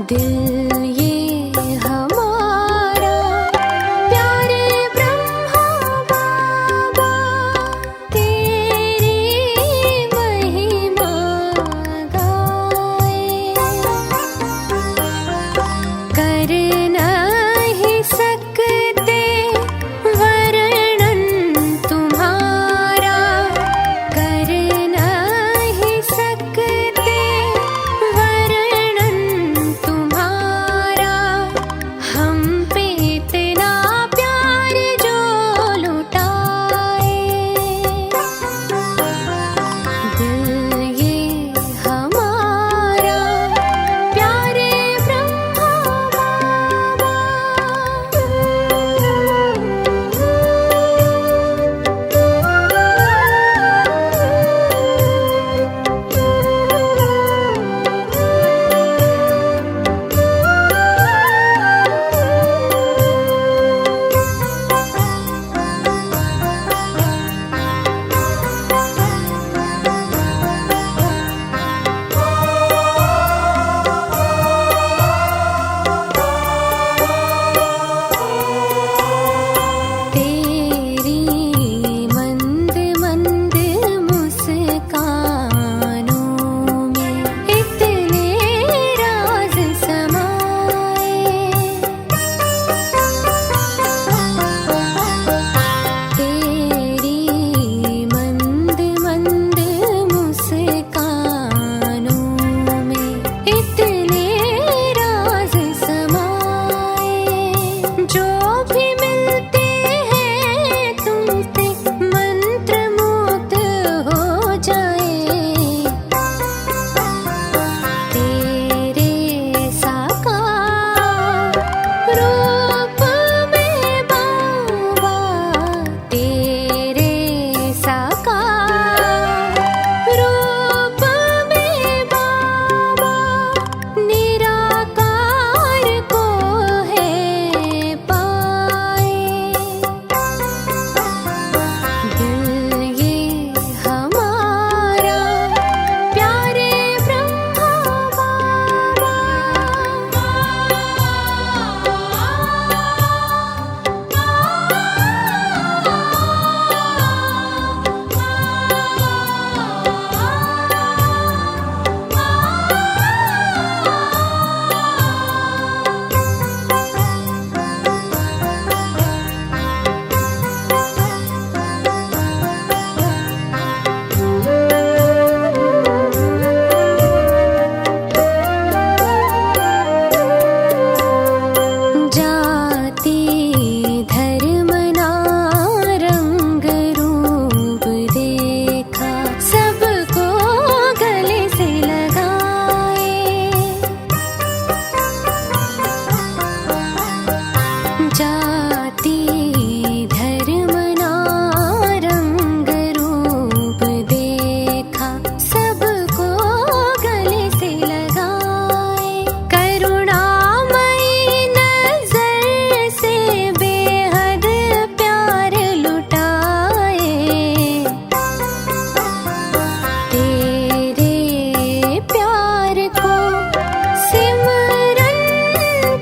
दिल ये हमारा प्यारे ब्रह्मा बाबा, तेरी महिमा गाए। कर नहीं सकते वर्णन तुम्हारा, कर नहीं सकते वर्णन तुम्हारा। हम पे इतना प्यार जो लुटाए, दिल ये हमारा प्यारे ब्रह्मा बाबा। तेरी मंद मंद मुस्कानों में इतने राज समाए। तेरी मंद मंद मुस्कानों में इतने राज समाए। जो भी मिलते हैं तुमसे मंत्रमुग्ध हो जाए। तेरे साकार रूप में बाबा, तेरे साकार रूप में बाबा, निराकार को है पाए। दिल ये हमारा प्यारे ब्रह्मा बाबा। जाति धर्म ना रंग रूप देखा, सबको गले से लगाए। जाति धर्म ना रंग रूप देखा, सबको गले से लगाए। करुणामयी नजर से बेहद प्यार लुटाए। तेरे प्यार को सिमरन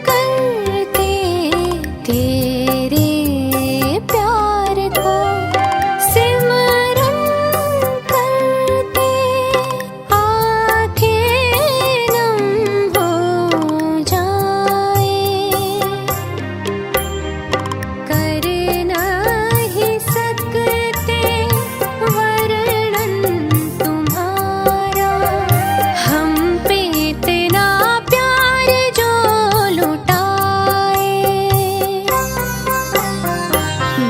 करते, तेरे प्यार को सिमरन करते, आँखें नम हो जाए। कर नहीं सकते वर्णन तुम्हारा। हम पे इतना प्यार जो लुटाए,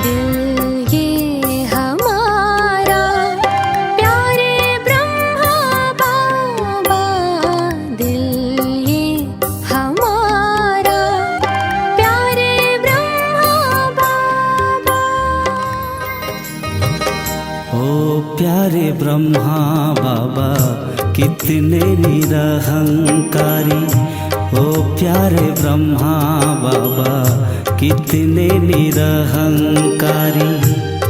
दिल ये हमारा प्यारे ब्रह्मा बाबा। दिल ये हमारा प्यारे ब्रह्मा बाबा। ओ प्यारे ब्रह्मा बाबा कितने निरहंकारी, ओ प्यारे ब्रह्मा बाबा कितने निरहंकारी।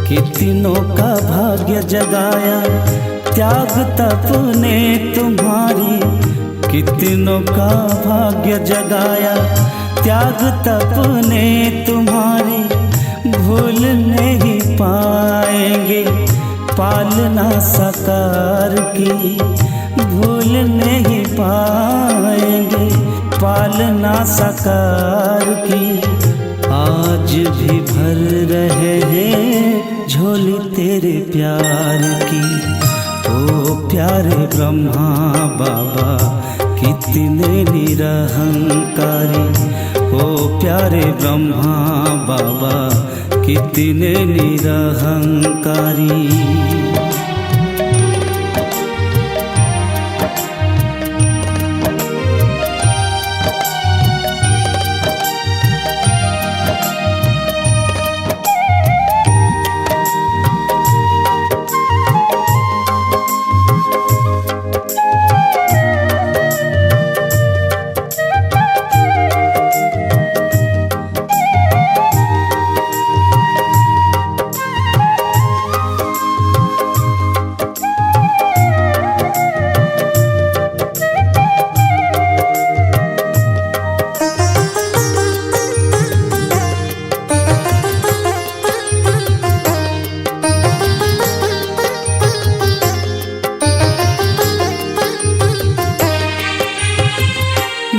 कितनों का भाग्य जगाया त्याग तप ने तुम्हारी, कितनों का भाग्य जगाया, त्याग तप ने तुम्हारी भूल नहीं पाएंगे। पालना साकार की भूल नहीं पाएंगे, पालना साकार की। आज भी भर रहे हैं झोली तेरे प्यार की। ओ प्यारे ब्रह्मा बाबा कितने निरहंकारी, ओ प्यारे ब्रह्मा बाबा कितने निरहंकारी।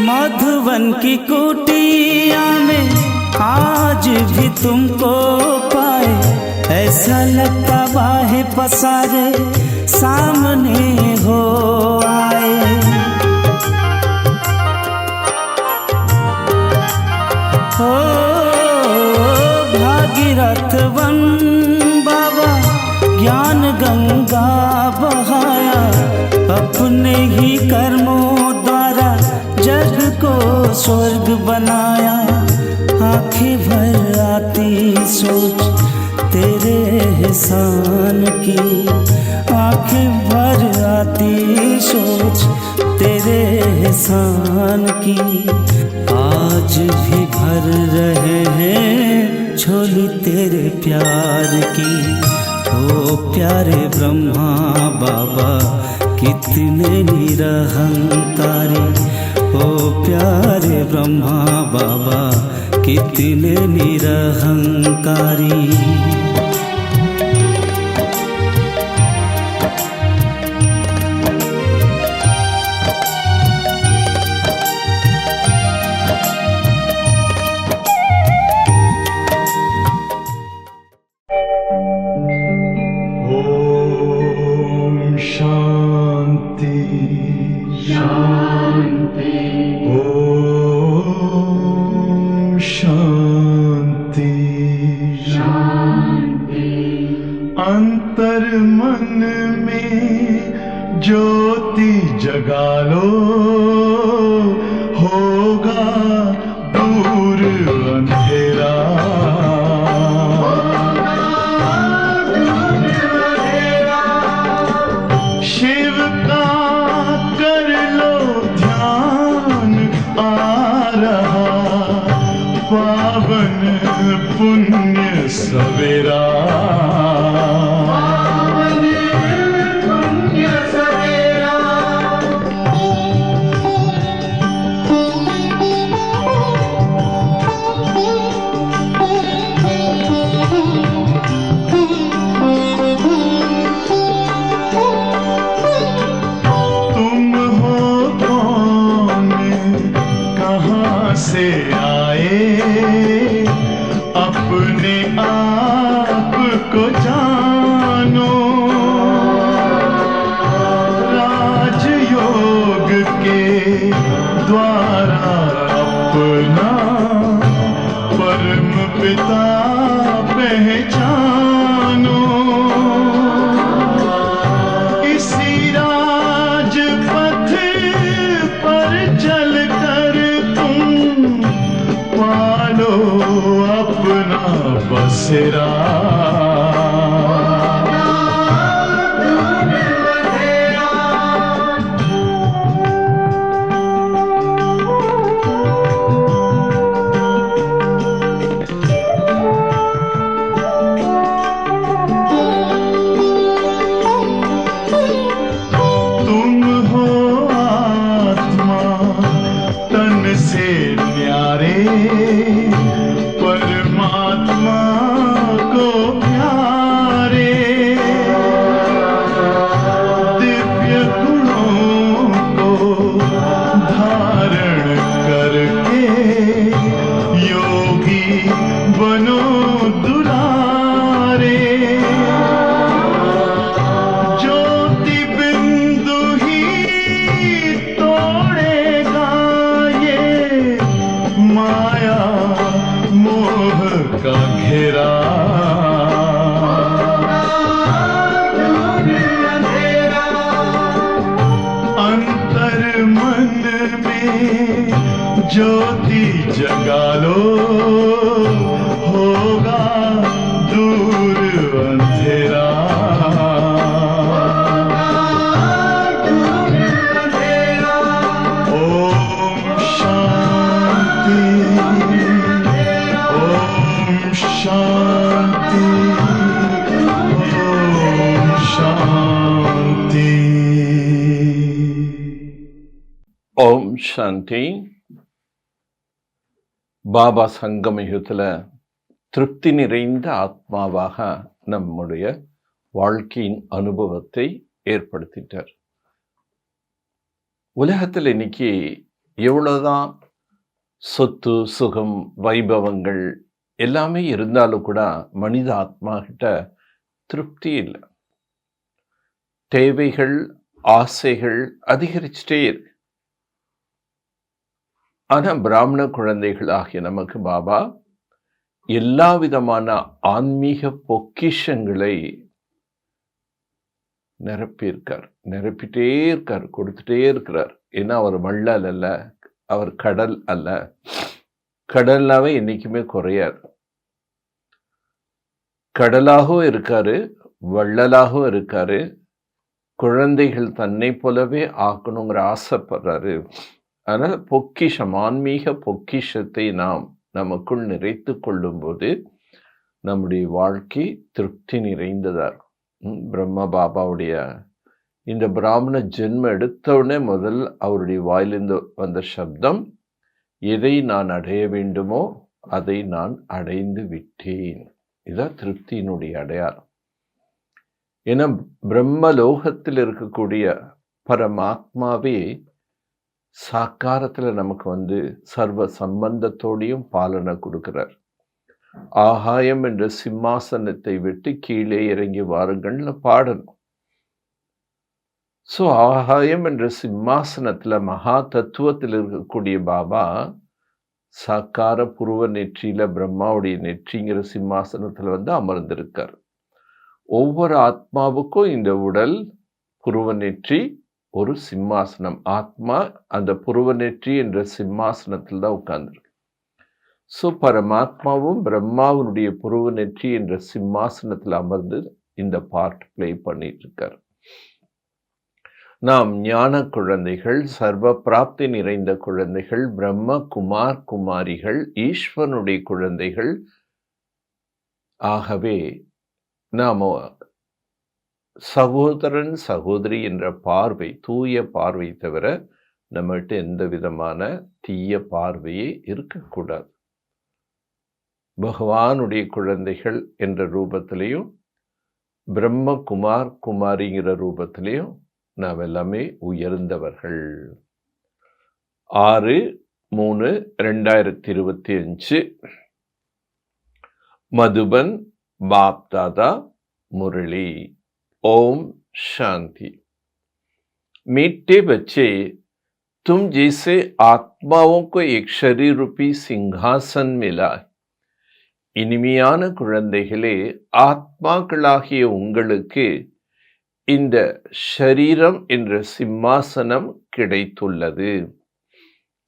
मधुवन की कुटिया में आज भी तुमको पाए, ऐसा लगता बाहें पसारे सामने हो आए। हो भागीरथ वन बाबा ज्ञान गंगा बहाया, अपने ही कर्मों द्वारा जग को स्वर्ग बनाया। आँखें भर आती सोच तेरे एहसान की, आँखें भर आती सोच तेरे एहसान की। आज भी भर रहे हैं झोली तेरे प्यार की। ओ प्यारे ब्रह्मा बाबा कितने निरहंकारी, ओ प्यारे ब्रह्मा बाबा कितने निरहंकारी। ओम शांति शांति, ओम शांति शांति। अंतर मन में ज्योति जगा लो, होगा दूर अंधेरा। शिव का कर लो ध्यान, आ रहा पावन पुण्य सवेरा। से आए अपने आप को जानो, राजयोग के द्वारा अपना परम पिता पहचानो। इसी राजपथ पर चलकर पालो अपना बसेरा। तुम हो आत्मा परमात्मा को प्यारे, दिव्य गुणों को धारण करके योगी बनो दुलारे। ज्योति बिंदु ही तोड़ेगा ये माया मोह का घेरा। अंतर मन में ज्योति जगा लो, होगा दूर अंधेरा। ओम शांति, ओम शांति, ओम शांति। ஓம் சாந்தி. பாபா சங்கமயுகத்தில் திருப்தி நிறைந்த ஆத்மாவாக நம்முடைய வாழ்க்கையின் அனுபவத்தை ஏற்படுத்திட்டார். உலகத்தில் இன்னைக்கு எவ்வளோதான் சொத்து சுகம் வைபவங்கள் எல்லாமே இருந்தாலும் கூட மனித ஆத்மா கிட்ட திருப்தி இல்லை. தேவைகள் ஆசைகள் அதிகரிச்சுட்டே இருக்கு. ஆனால் பிராமண குழந்தைகள் ஆகிய நமக்கு பாபா எல்லா விதமான ஆன்மீக பொக்கிஷங்களை நிரப்பியிருக்கார், நிரப்பிட்டே இருக்கார், கொடுத்துட்டே இருக்கிறார். ஏன்னா அவர் வள்ளல் அல்ல, அவர் கடல் அல்ல. கடல்லாவே என்னைக்குமே குறையாது. கடலாகவும் இருக்காரு, வள்ளலாகவும் இருக்காரு. குழந்தைகள் தன்னை போலவே ஆக்கணுங்கிற ஆசைப்படுறாரு. அதனால் பொக்கிஷம், ஆன்மீக பொக்கிஷத்தை நாம் நமக்குள் நிறைத்து கொள்ளும்போது நம்முடைய வாழ்க்கை திருப்தி நிறைந்ததா இருக்கும். பிரம்ம பாபாவுடைய இந்த பிராமண ஜென்மம் எடுத்தவுடனே முதல் அவருடைய வாயிலிருந்து வந்த சப்தம், எதை நான் அடைய வேண்டுமோ அதை நான் அடைந்து விட்டேன். இதுதான் திருப்தியினுடைய அடையாளம். ஏன்னா பிரம்மலோகத்தில் இருக்கக்கூடிய பரமாத்மாவே சாக்காரத்தில் நமக்கு சர்வ சம்பந்தத்தோடையும் பாலனை கொடுக்கிறார். ஆகாயம் என்ற சிம்மாசனத்தை விட்டு கீழே இறங்கி வாருங்கள்னு பாடணும். ஸோ ஆகாயம் என்ற சிம்மாசனத்தில் மகா தத்துவத்தில் இருக்கக்கூடிய பாபா சாக்கார புருவ நெற்றியில பிரம்மாவுடைய நெற்றிங்கிற சிம்மாசனத்தில் அமர்ந்திருக்கார். ஒவ்வொரு ஆத்மாவுக்கும் இந்த உடல் புருவ நெற்றி ஒரு சிம்மாசனம். ஆத்மா அந்த புருவ நெற்றி என்ற சிம்மாசனத்தில் தான் உட்கார்ந்துருக்கு. ஸோ பரமாத்மாவும் பிரம்மாவுடைய புருவ நெற்றி என்ற சிம்மாசனத்தில் அமர்ந்து இந்த பார்ட் பிளே பண்ணிட்டு இருக்கார். நாம் ஞான குழந்தைகள், சர்வ பிராப்தி நிறைந்த குழந்தைகள், பிரம்ம குமார் குமாரிகள், ஈஸ்வரனுடைய குழந்தைகள். ஆகவே நாம் சகோதரன் சகோதரி என்ற பார்வை, தூய பார்வை தவிர நம்மகிட்ட எந்த விதமான தீய பார்வையே இருக்கக்கூடாது. பகவானுடைய குழந்தைகள் என்ற ரூபத்திலையும் பிரம்ம குமார் குமாரிங்கிற ரூபத்திலையும் நாம் எல்லாமே உயர்ந்தவர்கள். 6/3/2025 மதுபன் बाप दादा मुरली। ओम शांति। मीठे बच्चे, तुम जैसे आत्माओं को एक शरीर रूपी सिंहासन मिला. இனிமையான குழந்தைகளே, ஆத்மாக்களாகிய உங்களுக்கு இந்த ஷரீரம் என்ற சிம்மாசனம் கிடைத்துள்ளது.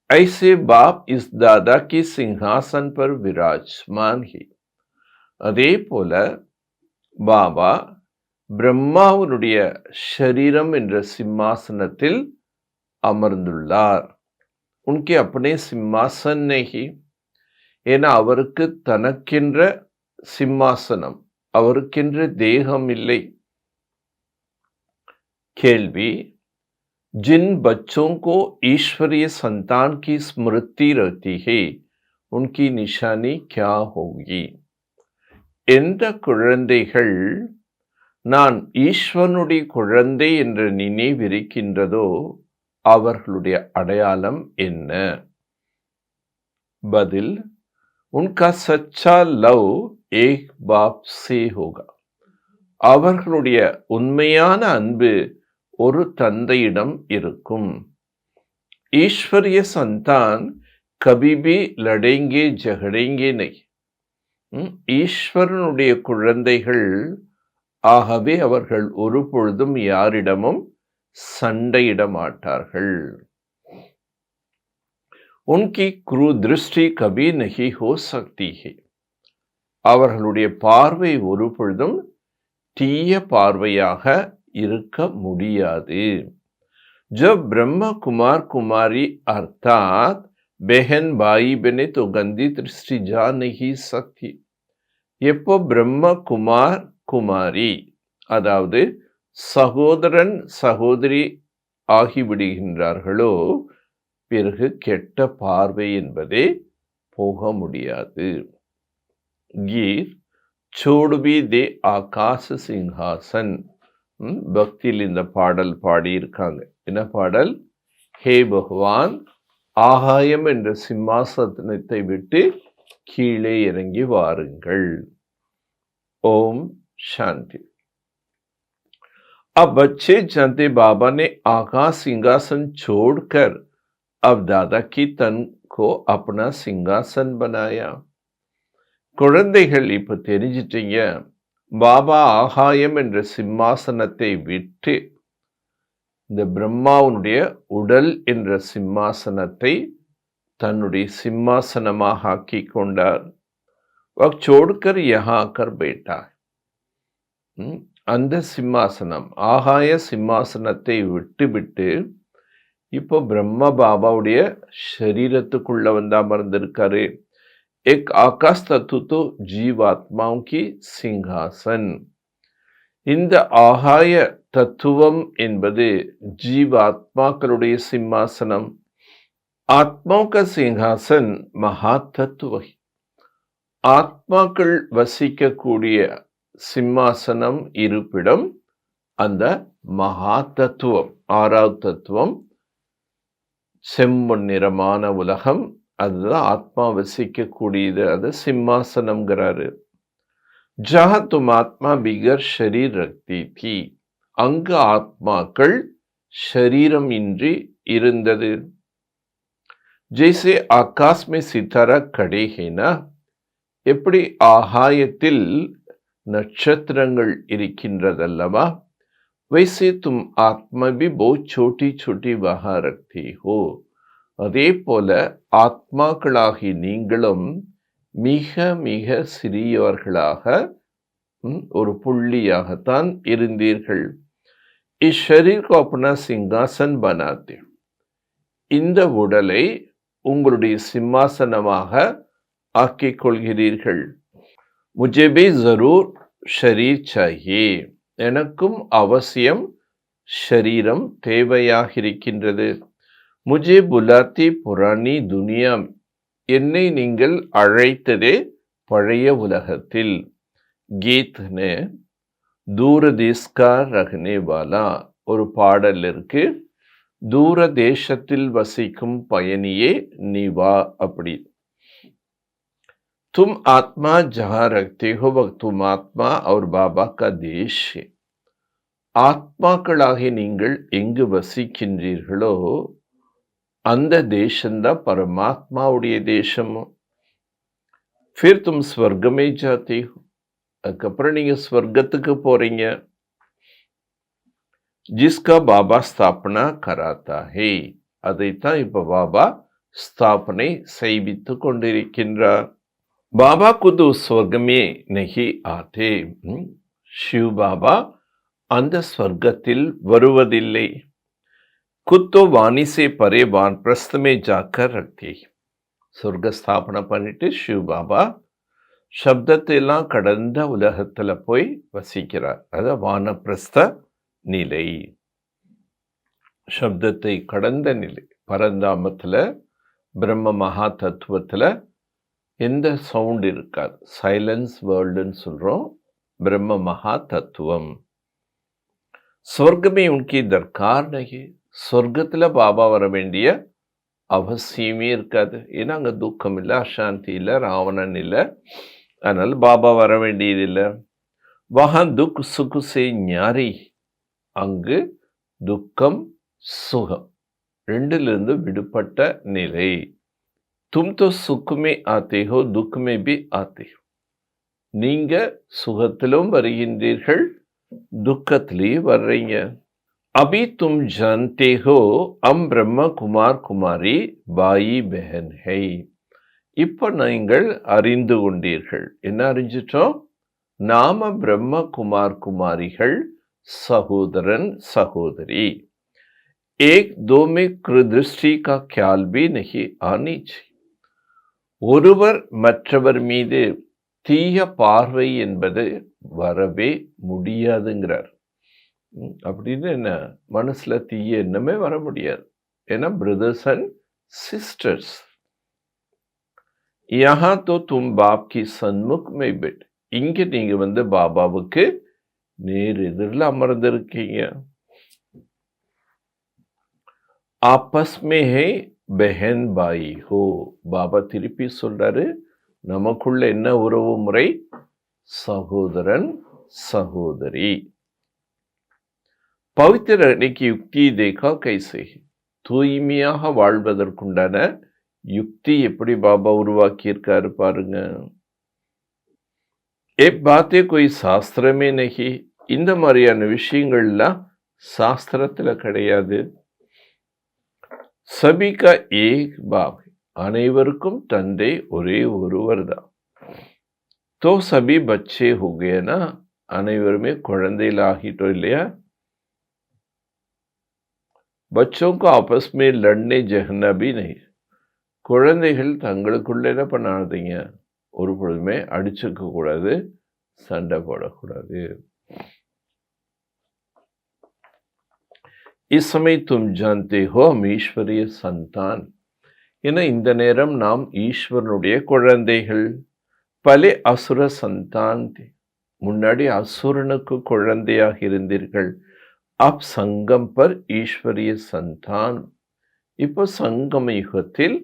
ऐसे बाप इस दादा की सिंहासन पर विराजमान है. அதே போல பாபா பிரம்மாவுடைய ஷரீரம் என்ற சிம்மாசனத்தில் அமர்ந்துள்ளார். உனக்கு अपने सिंहासन नहीं, ஏன்னா அவருக்கு தனக்கென்ற சிம்மாசனம், அவருக்கென்ற தேகம் இல்லை. கேள்வி: जिन बच्चों को ईश्वरीय संतान की स्मृति रहती है உன்கி நிஷானி கியா ஹோகி. எந்த குழந்தைகள் நான் ஈஸ்வரனுடைய குழந்தை என்ற நினைவிருக்கின்றதோ அவர்களுடைய அடையாளம் என்ன? பதில், உன்கா சச்சா லவ் ஏக் பாப் சே ஹோகா. அவர்களுடைய உண்மையான அன்பு ஒரு தந்தையிடம் இருக்கும். ஈஸ்வரிய சந்தான் கபிபி லடேங்கே ஜகடேங்கே நை. ஈஸ்வரனுடைய குழந்தைகள் ஆகவே அவர்கள் ஒரு பொழுதும் யாரிடமும் சண்டையிட மாட்டார்கள். உன்கி குரு திருஷ்டி கபி நஹி ஹோ சக்தி ஹே. அவர்களுடைய பார்வை ஒரு பொழுதும் தீய பார்வையாக இருக்க முடியாது. जब ब्रह्मा कुमार कुमारी अर्थात बहन भाई बने तो गंदी दृष्टि जा नहीं सकती. எப்போ பிரம்ம குமார் குமாரி அதாவது சகோதரன் சகோதரி ஆகிவிடுகின்றார்களோ பிறகு கெட்ட பார்வை என்பதே போக முடியாது. கீர் சோடுபி தே ஆகாச சிங்காசன். பக்தியில் இந்த பாடல் பாடியிருக்காங்க. என்ன பாடல்? ஹே பகவான், ஆகாயம் என்ற சிம்மாசனத்தை விட்டு கீழே இறங்கி வாருங்கள். ओम शांति. अब बच्चे जानते बाबा ने आकाश सिंहासन छोड़कर अब दादा की तन को अपना सिंहासन बनाया. குழந்தைகள் இப்ப தெரிஞ்சிட்டீங்க, பாபா ஆகாயம் என்ற சிம்மாசனத்தை விட்டு இந்த பிரம்மாவுடைய உடல் என்ற சிம்மாசனத்தை தன்னுடைய சிம்மாசனமாக ஆக்கி கொண்டார். वक्त छोड़कर यहाँ आकर बैठा. அந்த சிம்மாசனம் ஆகாய சிம்மாசனத்தை விட்டு இப்போ பிரம்ம பாபாவுடைய சரீரத்துக்குள்ள வந்து அமர்ந்திருக்காரு. एक आकाश तत्व तो जीवात्माओं की सिंहासन. இந்த ஆகாய தத்துவம் என்பது ஜீவாத்மாக்களுடைய சிம்மாசனம். आत्माओं का सिंहासन महातत्व. ஆத்மாக்கள் வசிக்கக்கூடிய சிம்மாசனம் இருப்பிடம் அந்த மகா தத்துவம். ஆறாவது தத்துவம் செம்மண் நிறமான உலகம், அதுதான் ஆத்மா வசிக்கக்கூடியது. அது சிம்மாசனம்ங்கிறாரு. ஜஹா தும் ஆத்மா பிகர் ஷரீர் ரக்தி தி. அங்கு ஆத்மாக்கள் ஷரீரம் இன்றி இருந்தது. ஜெய்சே ஆகாஷ் மே சித்தாரா கடே ஹேனா. எப்படி ஆகாயத்தில் நட்சத்திரங்கள் இருக்கின்றதல்லவா, வைசே தும் ஆத்மா பி बहुत छोटी छोटी वहां रखती हो. அதே போல ஆத்மாக்களாகி நீங்களும் மிக மிக சிறியவர்களாக ஒரு புள்ளியாகத்தான் இருந்தீர்கள். இஸ் ஷரீர் கோ அப்னா சிங்காசன் பனாத்தே. இந்த உடலை உங்களுடைய சிம்மாசனமாக ஆக்கிக் கொள்கிறீர்கள். முझे भी जरूर ஷரீர் சாஹியே. எனக்கும் அவசியம் ஷரீரம் தேவையாக இருக்கின்றது. முझे बुलाती पुरानी दुनिया. என்னை நீங்கள் அழைத்ததே பழைய உலகத்தில். கீத் நே தூர தேஸ்கா ரஹ்னே வாலா. ஒரு பாடல் இருக்கு, தூர தேசத்தில் வசிக்கும் பயணியே நீ வா அப்படி. तुम आत्मा जहां रखते हो वह तुम आत्मा और बाबा का देश है. ஆத்மாக்களாகி நீங்கள் எங்கு வசிக்கின்றீர்களோ அந்த தேசம்தான் பரமாத்மாவுடைய தேசம். फिर तुम स्वर्ग में जाते हो. அதுக்கப்புறம் நீங்க ஸ்வர்க்கத்துக்கு போறீங்க. जिसका बाबा स्थापना कराता है. அதைத்தான் இப்ப பாபா ஸ்தாபனை செய்வித்து கொண்டிருக்கின்றார். बाबा खुद उस स्वर्ग में नहीं आते. शिव बाबा அந்த ஸ்வர்க்கத்தில் வருவதில்லை. खुद तो वाणी से परे वानप्रस्थ में जाकर रखते. சொர்க்க ஸ்தாபனை பண்ணிட்டு சிவ பாபா சப்தத்தை எல்லாம் கடந்த உலகத்துல போய் வசிக்கிறார். அது வானப்பிரஸ்த நிலை, சப்தத்தை கடந்த நிலை. பரந்தாமத்துல பிரம்ம மகா தத்துவத்துல எந்த சவுண்ட் இருக்காது. சைலன்ஸ் வேர்ல்டுன்னு சொல்கிறோம். பிரம்ம மகா தத்துவம். சொர்க்கமே உனக்கு தர்கார் நகி. சொர்க்கத்தில் பாபா வர வேண்டிய அவசியமே இருக்காது. ஏன்னா அங்கே துக்கம் இல்லை, அசாந்தி இல்லை, ராவணன் இல்லை. அதனால் பாபா வர வேண்டியதில்லை. வஹா துக் சுகு சே ஞாரி. அங்கு துக்கம் சுகம் ரெண்டிலிருந்து விடுபட்ட நிலை. தும் தோ சுக்குமே ஆத்தே ஹோ துக்குமே பி ஆத்தே ஹோ. நீங்க சுகத்திலும் வருகின்றீர்கள், துக்கத்திலேயும் வர்றீங்க. अभी तुम जानते हो हम ब्रह्म कुमार कुमारी बाई बहन है. இப்ப நீங்கள் அறிந்து கொண்டீர்கள். என்ன அறிஞ்சிட்டோம்? நாம பிரம்ம குமார் குமாரிகள், சகோதரன் சகோதரி. एक दो में कृदृष्टि का ख्याल भी नहीं आनी चाहिए. ஒருவர் மற்றவர் மீது தீய பார்வை என்பது வரவே முடியாதுங்கிறார். அப்படின்னு என்ன? மனசுல தீய எண்ணமே வர முடியாது. ஏன்னா பிரதர்ஸ் அண்ட் சிஸ்டர்ஸ். யஹா தோ தும் பாப் கி சன்முக் மே பெட். இங்க நீங்க பாபாவுக்கு நேர் எதிரில் அமர்ந்திருக்கீங்க. ஆப்பஸ் மே ஹே பெஹன் பாய் ஹோ. பாபா திருப்பி சொல்றாரு, நமக்குள்ள என்ன உறவு முறை? சகோதரன் சகோதரி. பவித்திர அன்னைக்கு யுக்தி தேகா கைசே. தூய்மையாக வாழ்வதற்குண்டான யுக்தி எப்படி பாபா உருவாக்கியிருக்காரு பாருங்க. ஏ பாத்தே கோய் சாஸ்திரமே நகி. இந்த மாதிரியான விஷயங்கள்லாம் சாஸ்திரத்துல கிடையாது. சபிகா ஏக் பாப். அனைவருக்கும் தந்தை ஒரே ஒருவர் தான். தோ சபி பச்சே ஹோகேனா. அனைவருமே குழந்தைகள் ஆகிட்டோம் இல்லையா? बच्चों को आपस में लड़ने जहना भी नहीं. குழந்தைகள் தங்களுக்குள்ள என்ன பண்ணாதீங்க, ஒரு பொழுதுமே அடிச்சுக்க கூடாது, சண்டை போடக்கூடாது. इस समय तुम जानते हो हम ईश्वरीय संतान. ஏன்னா இந்த நேரம் நாம் ஈஸ்வரனுடைய குழந்தைகள். பலே அசுர சந்தான். முன்னாடி அசுரனுக்கு குழந்தையாக இருந்தீர்கள். அப் சங்கம் பர் ஈஸ்வரிய சந்தான். இப்போ சங்கம யுகத்தில்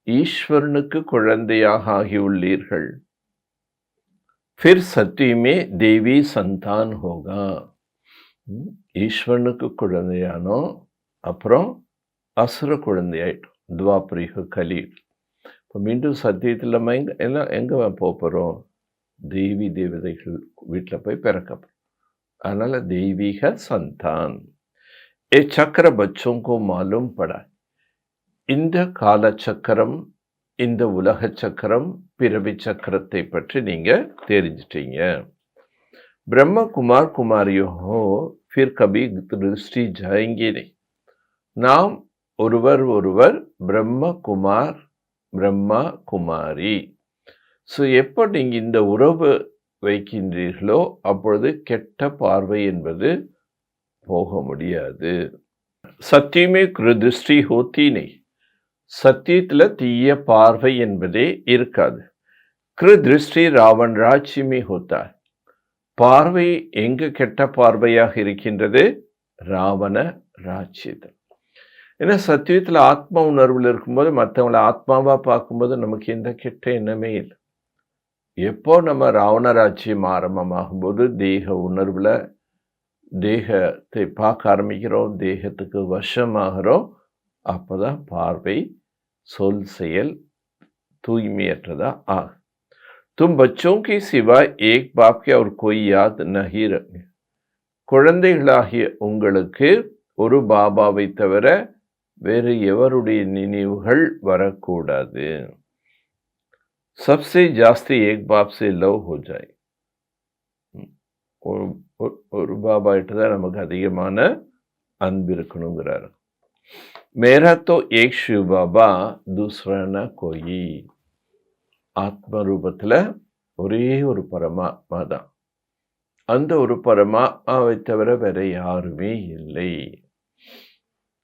ஈஸ்வரனுக்கு குழந்தையாக ஆகியுள்ளீர்கள். ஃபிர் சத்தியமே தேவி சந்தான் ஹோகா. ஈஸ்வரனுக்கு குழந்தையானோ, அப்புறம் அசுர குழந்தையாயிட்டோம். துவாபரிக கலி. இப்போ மீண்டும் சத்தியத்தில் நம்ம எங்கே போகிறோம்? தேவி தேவதைகள் வீட்டில் போய் பிறக்க. அதனால தெய்வீக சந்தான். ஏ சக்கர பச்சோங்கோ மாலும் பட. இந்த கால சக்கரம், இந்த உலக சக்கரம், பிறவி சக்கரத்தை பற்றி நீங்க தெரிஞ்சிட்டீங்க. பிரம்ம குமார் குமாரியோ ஃபிர் கபி திருஷ்டி ஜாயங்கே நஹி. நாம் ஒருவர் ஒருவர் பிரம்ம குமார் பிரம்மா குமாரி. ஸோ எப்போ நீங்க இந்த உறவு வைக்கின்றீர்களோ அப்பொழுது கெட்ட பார்வை என்பது போக முடியாது. சத்தியமே கிருதிருஷ்டி ஹோத்தி நஹி. சத்தியத்துல தீய பார்வை என்பதே இருக்காது. கிருதிருஷ்டி ராவன் ராஜ்யமே ஹோத்தா. பார்வை எங்கு கெட்ட பார்வையாக இருக்கின்றது? ராவண ராஜ்யத்தில். ஏன்னா சத்தியத்துல ஆத்மா உணர்வில் இருக்கும்போது மற்றவங்களை ஆத்மாவா பார்க்கும்போது நமக்கு எந்த கெட்ட எண்ணமே இல்லை. எப்போ நம்ம ராவண ராஜ்யம் ஆரம்பமாகும்போது தேக உணர்வில் தேகத்தை பார்க்க ஆரம்பிக்கிறோம், தேகத்துக்கு வசமாகிறோம், அப்போதான் பார்வை சொல் செயல் தூய்மையற்றதா ஆகும். तुम बच्चों के सिवाय एक बाप के और कोई याद नहीं रखने. குழந்தைகளாகிய உங்களுக்கு ஒரு பாபாவை தவிர வேறு எவருடைய நினைவுகள் வரக்கூடாது. सबसे जास्ती एक बाप से लव हो जाए. ஒரு பாபா கிட்ட தான் நமக்கு அதிகமான அன்பு இருக்கணுங்கிறார். मेरा तो एक शिव बाबा दूसरा ना कोई. ஆத்ம ரூபத்துல ஒரே ஒரு பரமாத்மா தான். அந்த ஒரு பரமாத்மாவை தவிர வேற யாருமே இல்லை.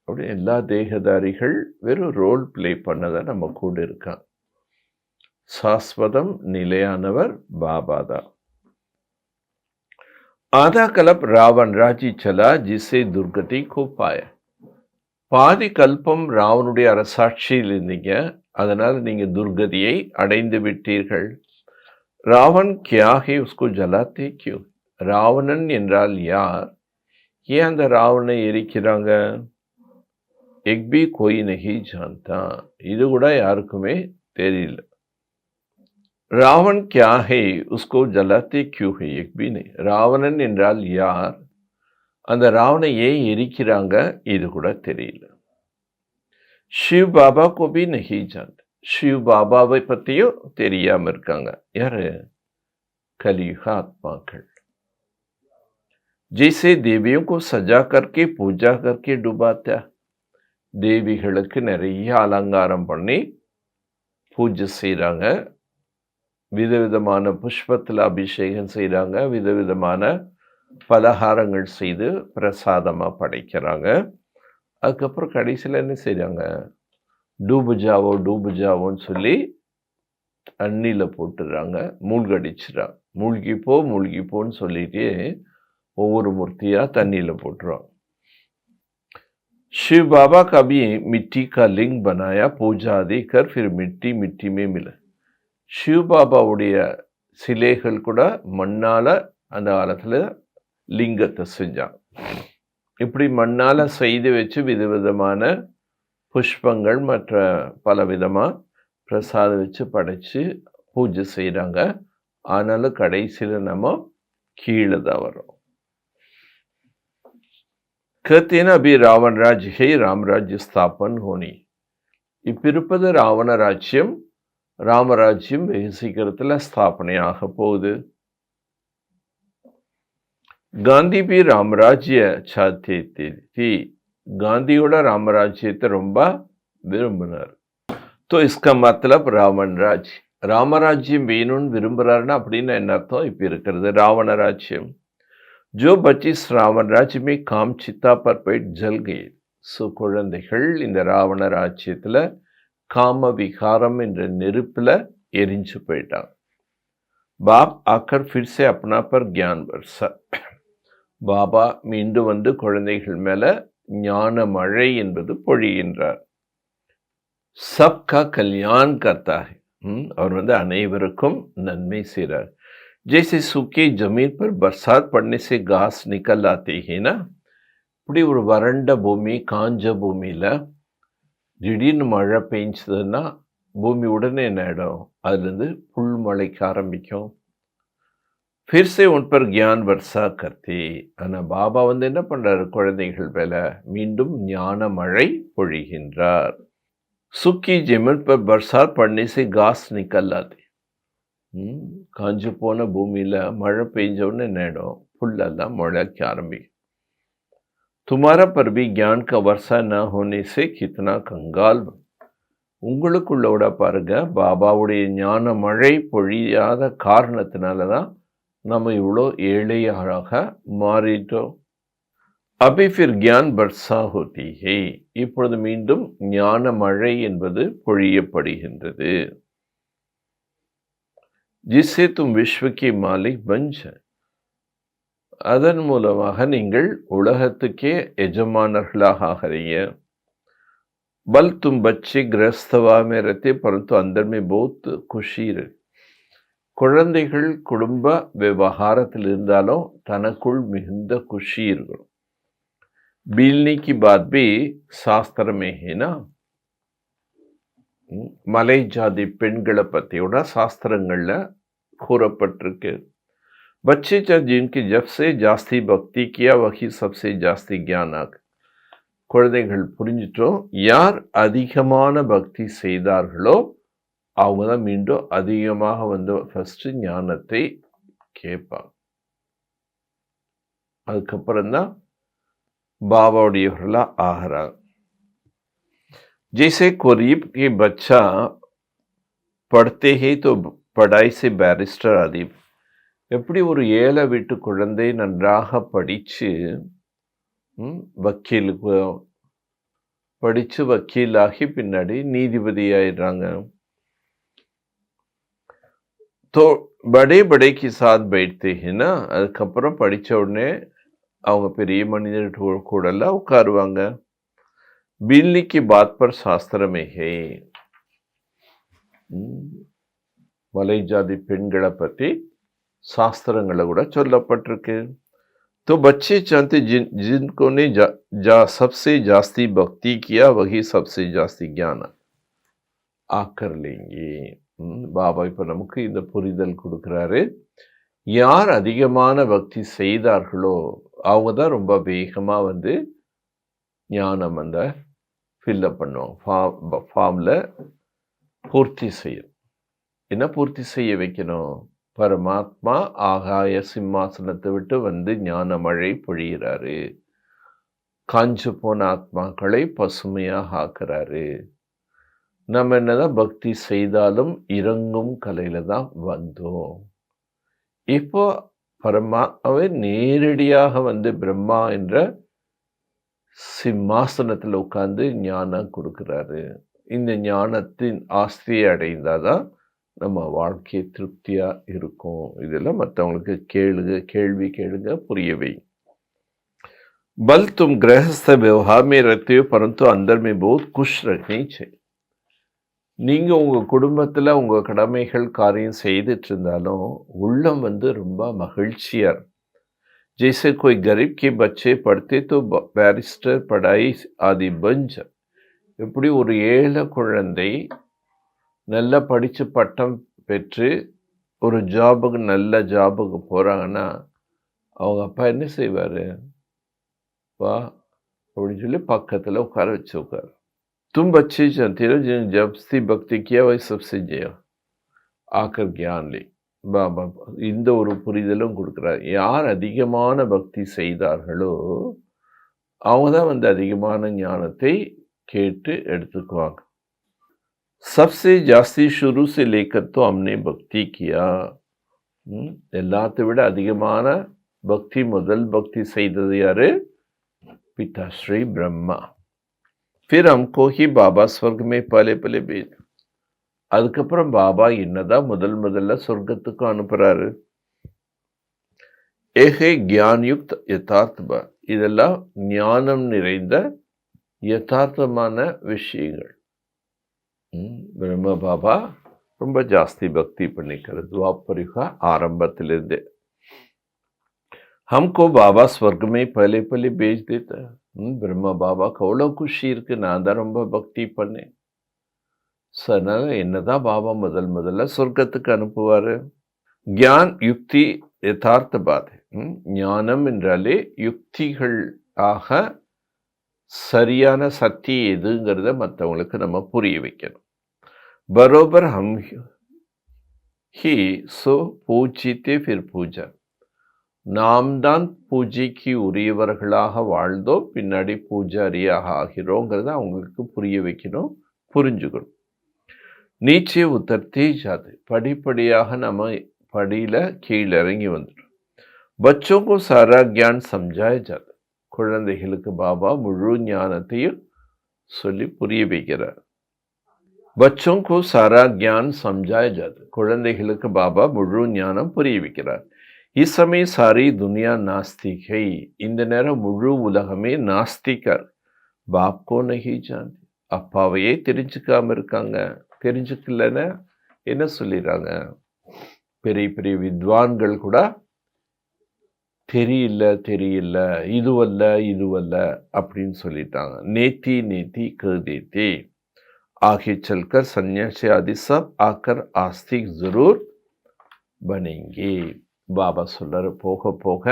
அப்படி எல்லா தேகதாரிகள் வெறும் ரோல் பிளே பண்ணதான் நம்ம கூட இருக்காங்க. சாஸ்வதம் நிலையானவர் பாபா தான். आधा कल्प रावण राज्य चला जिससे दुर्गति को पाया. பாதி கல்பம் ராவனுடைய அரசாட்சியில் இருந்தீங்க, அதனால நீங்க துர்கதியை அடைந்து விட்டீர்கள். ராவன் கியா ஹே உஸ்கோ ஜலாத்தே கியூ? ராவணன் என்றால் யார்? ஏன் அந்த ராவணனை எரிக்கிறாங்க? எக் பி கோய் நஹி ஜான்தா, இது கூட யாருக்குமே தெரியல. ராவன் கியா ஹே உஸ்கோ ஜலாத்தே கியூ ஹே? எக் பி நஹி. ராவணன் என்றால் யார்? அந்த ராவனை ஏன் எரிக்கிறாங்க? இது கூட தெரியல. ஷிவ் பாபா கோ பி நஹி ஜான்தா, ஷிவ் பாபாவை பத்தியும் தெரியாம இருக்காங்க. யாரு? கலியுக ஆத்மாக்கள். जैसे देवियों को सजा करके पूजा करके डुबाता, தேவிகளுக்கு நிறைய அலங்காரம் பண்ணி பூஜை செய்கிறாங்க, விதவிதமான புஷ்பத்தில் அபிஷேகம் செய்கிறாங்க, விதவிதமான பலகாரங்கள் செய்து பிரசாதமாக படைக்கிறாங்க. அதுக்கப்புறம் கடைசியில் என்ன செய்கிறாங்க? டூபுஜாவோன்னு சொல்லி தண்ணியில் போட்டுடுறாங்க, மூழ்கடிச்சிடறாங்க. மூழ்கிப்போன்னு சொல்லிட்டு ஒவ்வொரு மூர்த்தியாக தண்ணியில் போட்டுருவாங்க. शिव बाबा का भी मिट्टी का लिंग बनाया, पूजा आदि कर फिर मिट्टी में मिला. शिव பாபாவுடைய சிலைகள் கூட மண்ணால் அந்த காலத்தில் லிங்கத்தை செஞ்சாங்க. இப்படி மண்ணால் செய்து வச்சு விதவிதமான புஷ்பங்கள் மற்ற பல விதமாக பிரசாதம் வச்சு படைச்சு பூஜை செய்கிறாங்க. ஆனாலும் கடைசியில் நம்ம கீழே தான் வரோம். कहते हैं ना, अभी रावण राज्य है, राम राज्य स्थापन होनी. இப்போ இருப்பது ராவண ராஜ்யம், ராமராஜ்யம் வெகு சீக்கிரத்தில் ஸ்தாபனையாக போகுது. காந்தி பி ராமராஜ்ய சாத்திய थी, காந்தியோட ராமராஜ்யத்தை ரொம்ப விரும்பினார். तो इसका मतलब रावण राज्य, ராமராஜ்யம் வேணும்னு விரும்புறாருன்னா அப்படின்னு என்ன அர்த்தம்? இப்போ இருக்கிறது ராவண ராஜ்யம். जो बच्चे इस रावण राज्य में काम चिता पर पेट जल गए. सो குழந்தைகள் இந்த ராவண ராஜ்யத்தில் காம விகாரம் என்ற நெருப்பில் எரிஞ்சு போயிட்டாங்க. பாப் ஆக்கர் ஃபிர் से अपना पर ज्ञान बरसा. பாபா மீண்டும் வந்து குழந்தைகள் மேல ஞான மழை என்பது பொழிகின்றார். சப்கா கல்யாண் கர்த்தா है, அவர் வந்து அனைவருக்கும் நன்மை செய்கிறார். जैसे सूखी जमीन पर बरसात पड़ने से घास निकल आती है ना, இப்படி ஒரு வறண்ட பூமி, காஞ்ச பூமியில் திடீர்னு மழை பெஞ்சதுன்னா பூமி உடனே என்ன ஆகிடும்? அதுலேருந்து புல் முளைக்க ஆரம்பிக்கும். फिर से उन पर ज्ञान वर्षा करती. ஆனால் பாபா வந்து என்ன பண்ணுறாரு? குழந்தைகள் மேலே மீண்டும் ஞான மழை பொழிகின்றார். सूखी जमीन पर बरसात पड़ने से घास निकल आती. காஞ்சு போன பூமியில் மழை பெஞ்சோன்னு என்னிடும்? புல்லெல்லாம் முளைக்க ஆரம்பிக்கும். तुम्हारा पर भी ज्ञान का वर्षा न होने से कितना कंगाल. உங்களுக்குள்ளோட பாருங்க, பாபாவுடைய ஞான மழை பொழியாத காரணத்தினால தான் நம்ம இவ்வளோ ஏழையாக மாறிட்டோம். அபி ஃபிர் ज्ञान वर्षा होती है, இப்பொழுது மீண்டும் ஞான மழை என்பது பொழியப்படுகின்றது. जिससे तुम विश्व के मालिक बन जाए, அதன் மூலமாக நீங்கள் உலகத்துக்கே எஜமானர்களாக ஆகிறீங்க. बल तुम बच्चे गृहस्थवा में रहते परंतु अंदर में बहुत खुशी रहे. குழந்தைகள் குடும்ப விவகாரத்தில் இருந்தாலும் தனக்குள் மிகுந்த குஷி இருக்கும். बीलने की बात भी शास्त्र में है ना, மலை ஜாதி பெண்களை பற்றியோட சாஸ்திரங்கள்ல கூறப்பட்டிருக்கு. बच्चे जिनकी जब से जास्ती भक्ति किया वही सबसे जास्ती ज्ञान आग. குழந்தைகள் புரிஞ்சிட்டோம், யார் அதிகமான பக்தி செய்தார்களோ அவங்க தான் மீண்டும் அதிகமாக வந்து ஃபர்ஸ்ட் ஞானத்தை கேட்பாங்க. அதுக்கப்புறம் தான் பாபாவுடையவர்களாக ஆகிறாங்க. जैसे गरीब के बच्चा पढ़ते ही तो पढ़ाई से बैरिस्टर आदि, எப்படி ஒரு ஏழை வீட்டு குழந்தை நன்றாக படித்து வக்கீலாகி பின்னாடி நீதிபதி ஆயிடுறாங்க. तो बड़े बड़े के साथ बैठते हैं ना, அதுக்கப்புறம் படிச்ச உடனே அவங்க பெரிய மனிதர்கள் கூட எல்லாம் உட்காருவாங்க. बिल्ली की बात पर शास्त्र में है. மலை ஜாதி பெண்களை பத்தி சாஸ்திரங்களை கூட சொல்லப்பட்டிருக்கு. तो बच्चे चाहते जिनको ने सबसे जास्ती भक्ति किया वही सबसे जास्ती ज्ञान आकर लेंगे. பாபா இப்ப நமக்கு இந்த புரிதல் கொடுக்கிறாரு. யார் அதிகமான பக்தி செய்தார்களோ அவங்க தான் ரொம்ப வேகமா வந்து ஞானம் அந்த ஃபில்லப் பண்ணுவாங்க. ஃபார்ம்ல பூர்த்தி செய்யும். என்ன பூர்த்தி செய்ய வைக்கணும்? பரமாத்மா ஆகாய சிம்மாசனத்தை விட்டு வந்து ஞான மழை பொழிகிறாரு. காஞ்சு போன ஆத்மாக்களை பசுமையாக ஆக்குறாரு. நம்ம என்னதான் பக்தி செய்தாலும் இறங்கும் கலையில தான் வந்தோம். இப்போ பரமாத்மாவை நேரடியாக வந்து பிரம்மா என்ற சிம்மாசனத்தில் உட்கார்ந்து ஞானம் கொடுக்கிறாரு. இந்த ஞானத்தின் ஆஸ்தியை அடைந்தாதான் நம்ம வாழ்க்கை திருப்தியா இருக்கும். இதெல்லாம் மற்றவங்களுக்கு கேள்வி கேளுங்க, புரியவை. बल तुम गृहस्थ व्यवहार में रहते हो परंतु अंदर में बहुत खुश रहनी चाहिए. நீங்க உங்க குடும்பத்துல உங்க கடமைகள் காரியம் செய்துட்டு இருந்தாலும் உள்ளம் வந்து ரொம்ப மகிழ்ச்சியா இருக்கும். जैसे कोई गरीब के बच्चे पढ़ते तो बैरिस्टर पढ़ाई आदि बन जाए. எப்படி ஒரு ஏழை குழந்தை நல்லா படித்து பட்டம் பெற்று ஒரு ஜாபுக்கு நல்ல ஜாபுக்கு போகிறாங்கன்னா அவங்க அப்பா என்ன செய்வார்? வா அப்படின்னு சொல்லி பக்கத்தில் உட்கார வச்சு உட்கார். तुम बच्चे जानते हो जब से भक्ति किया वही सबसे जया आकर ज्ञान ले. பாபா இந்த ஒரு புரிதலும் கொடுக்குறாரு. யார் அதிகமான பக்தி செய்தார்களோ அவங்க தான் வந்து அதிகமான ஞானத்தை கேட்டு எடுத்துக்குவாங்க. सबसे जास्ती शुरू से लेकर तो हमने भक्ति किया. எல்லாத்தை விட அதிகமான பக்தி முதல் பக்தி செய்தது யாரு? पिता श्री ब्रह्मा. फिर हमको ही बाबा स्वर्ग में पहले पहले भेज. அதுக்கப்புறம் பாபா என்னதான் முதல்ல சொர்க்கத்துக்கு அனுப்புறாரு. ஏகே ஞானயுக்த யதார்த்த. இதெல்லாம் ஞானம் நிறைந்த யதார்த்தமான விஷயங்கள். பிரம்ம பாபா ரொம்ப ஜாஸ்தி பக்தி பண்ணிக்கிறது துவாபரிக ஆரம்பத்திலிருந்து. हमको बाबा स्वर्ग में पहले पहले भेज देता. பிரம்மா பாபாக்கு அவ்வளோ குஷி இருக்கு, நான் தான் ரொம்ப பக்தி பண்ணேன். அதனால என்னதான் பாபா முதல்ல சொர்க்கத்துக்கு அனுப்புவாரு. ज्ञान युक्ति यथार्थ बात है. ஞானம் என்றாலே யுக்திகள் ஆக சரியான சத்தியம் எதுங்கிறத மற்றவங்களுக்கு நம்ம புரிய வைக்கணும். பரோபர் ஹம் ஹி சோ பூஜித்தே ஃபிர் பூஜா. நாம் தான் பூஜைக்கு உரியவர்களாக வாழ்ந்தோம், பின்னாடி பூஜாரியாக ஆகிறோங்கிறத அவங்களுக்கு புரிய வைக்கணும், புரிஞ்சுக்கணும். நீச்சே உத்தர்த்தே ஜாது. படிப்படியாக நம்ம படியில கீழே இறங்கி வந்துடும். பச்சோங்கோ சாரா கியான் சம்ஜாய ஜாது. குழந்தைகளுக்கு பாபா முழு ஞானத்தையும் சொல்லி புரிய வைக்கிறார். பச்சோங்கோ சாரா கியான் சம்ஜாய ஜாது. குழந்தைகளுக்கு பாபா முழு ஞானம் புரிய வைக்கிறார். इस समय सारी दुनिया नास्तिक है. இந்த நேரம் முழு உலகமே நாஸ்திகர். பாப்கோ நஹி ஜான்தே. அப்பாவையே தெரிஞ்சுக்காம இருக்காங்க. தெரிஞ்சுக்கலன்னா என்ன சொல்லிடுறாங்க? பெரிய பெரிய வித்வான்கள் கூட தெரியல இதுவல்ல அப்படின்னு சொல்லிட்டாங்க. நேத்தி கதேத்தி. आगे चलकर सन्यासी आदि सब आकर आस्तिक जरूर बनेंगे. பாபா சொல்றாரு, போக போக